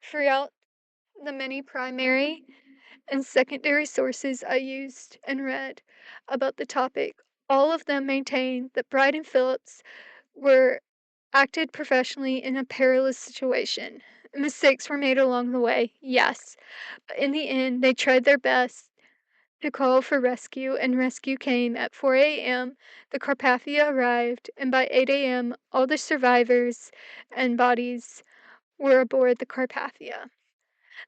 Throughout the many primary and secondary sources I used and read about the topic, all of them maintain that Bride and Phillips were acted professionally in a perilous situation. Mistakes were made along the way, yes, but in the end, they tried their best to call for rescue, and rescue came at 4 a.m. The Carpathia arrived, and by 8 a.m., all the survivors and bodies were aboard the Carpathia.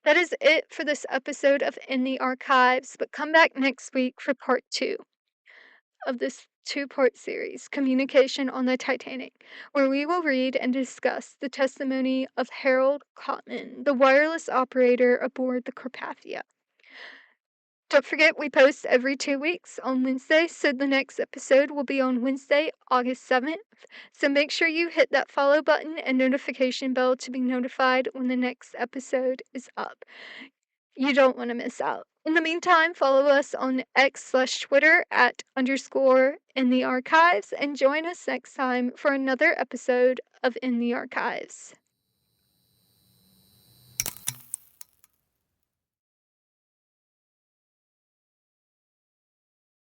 That is it for this episode of In the Archives, but come back next week for part 2 of this two-part series, Communication on the Titanic, where we will read and discuss the testimony of Harold Cottman, the wireless operator aboard the Carpathia. Don't forget, we post every 2 weeks on Wednesday, so the next episode will be on Wednesday, August 7th. So make sure you hit that follow button and notification bell to be notified when the next episode is up. You don't want to miss out. In the meantime, follow us on X/Twitter @_in the archives and join us next time for another episode of In the Archives.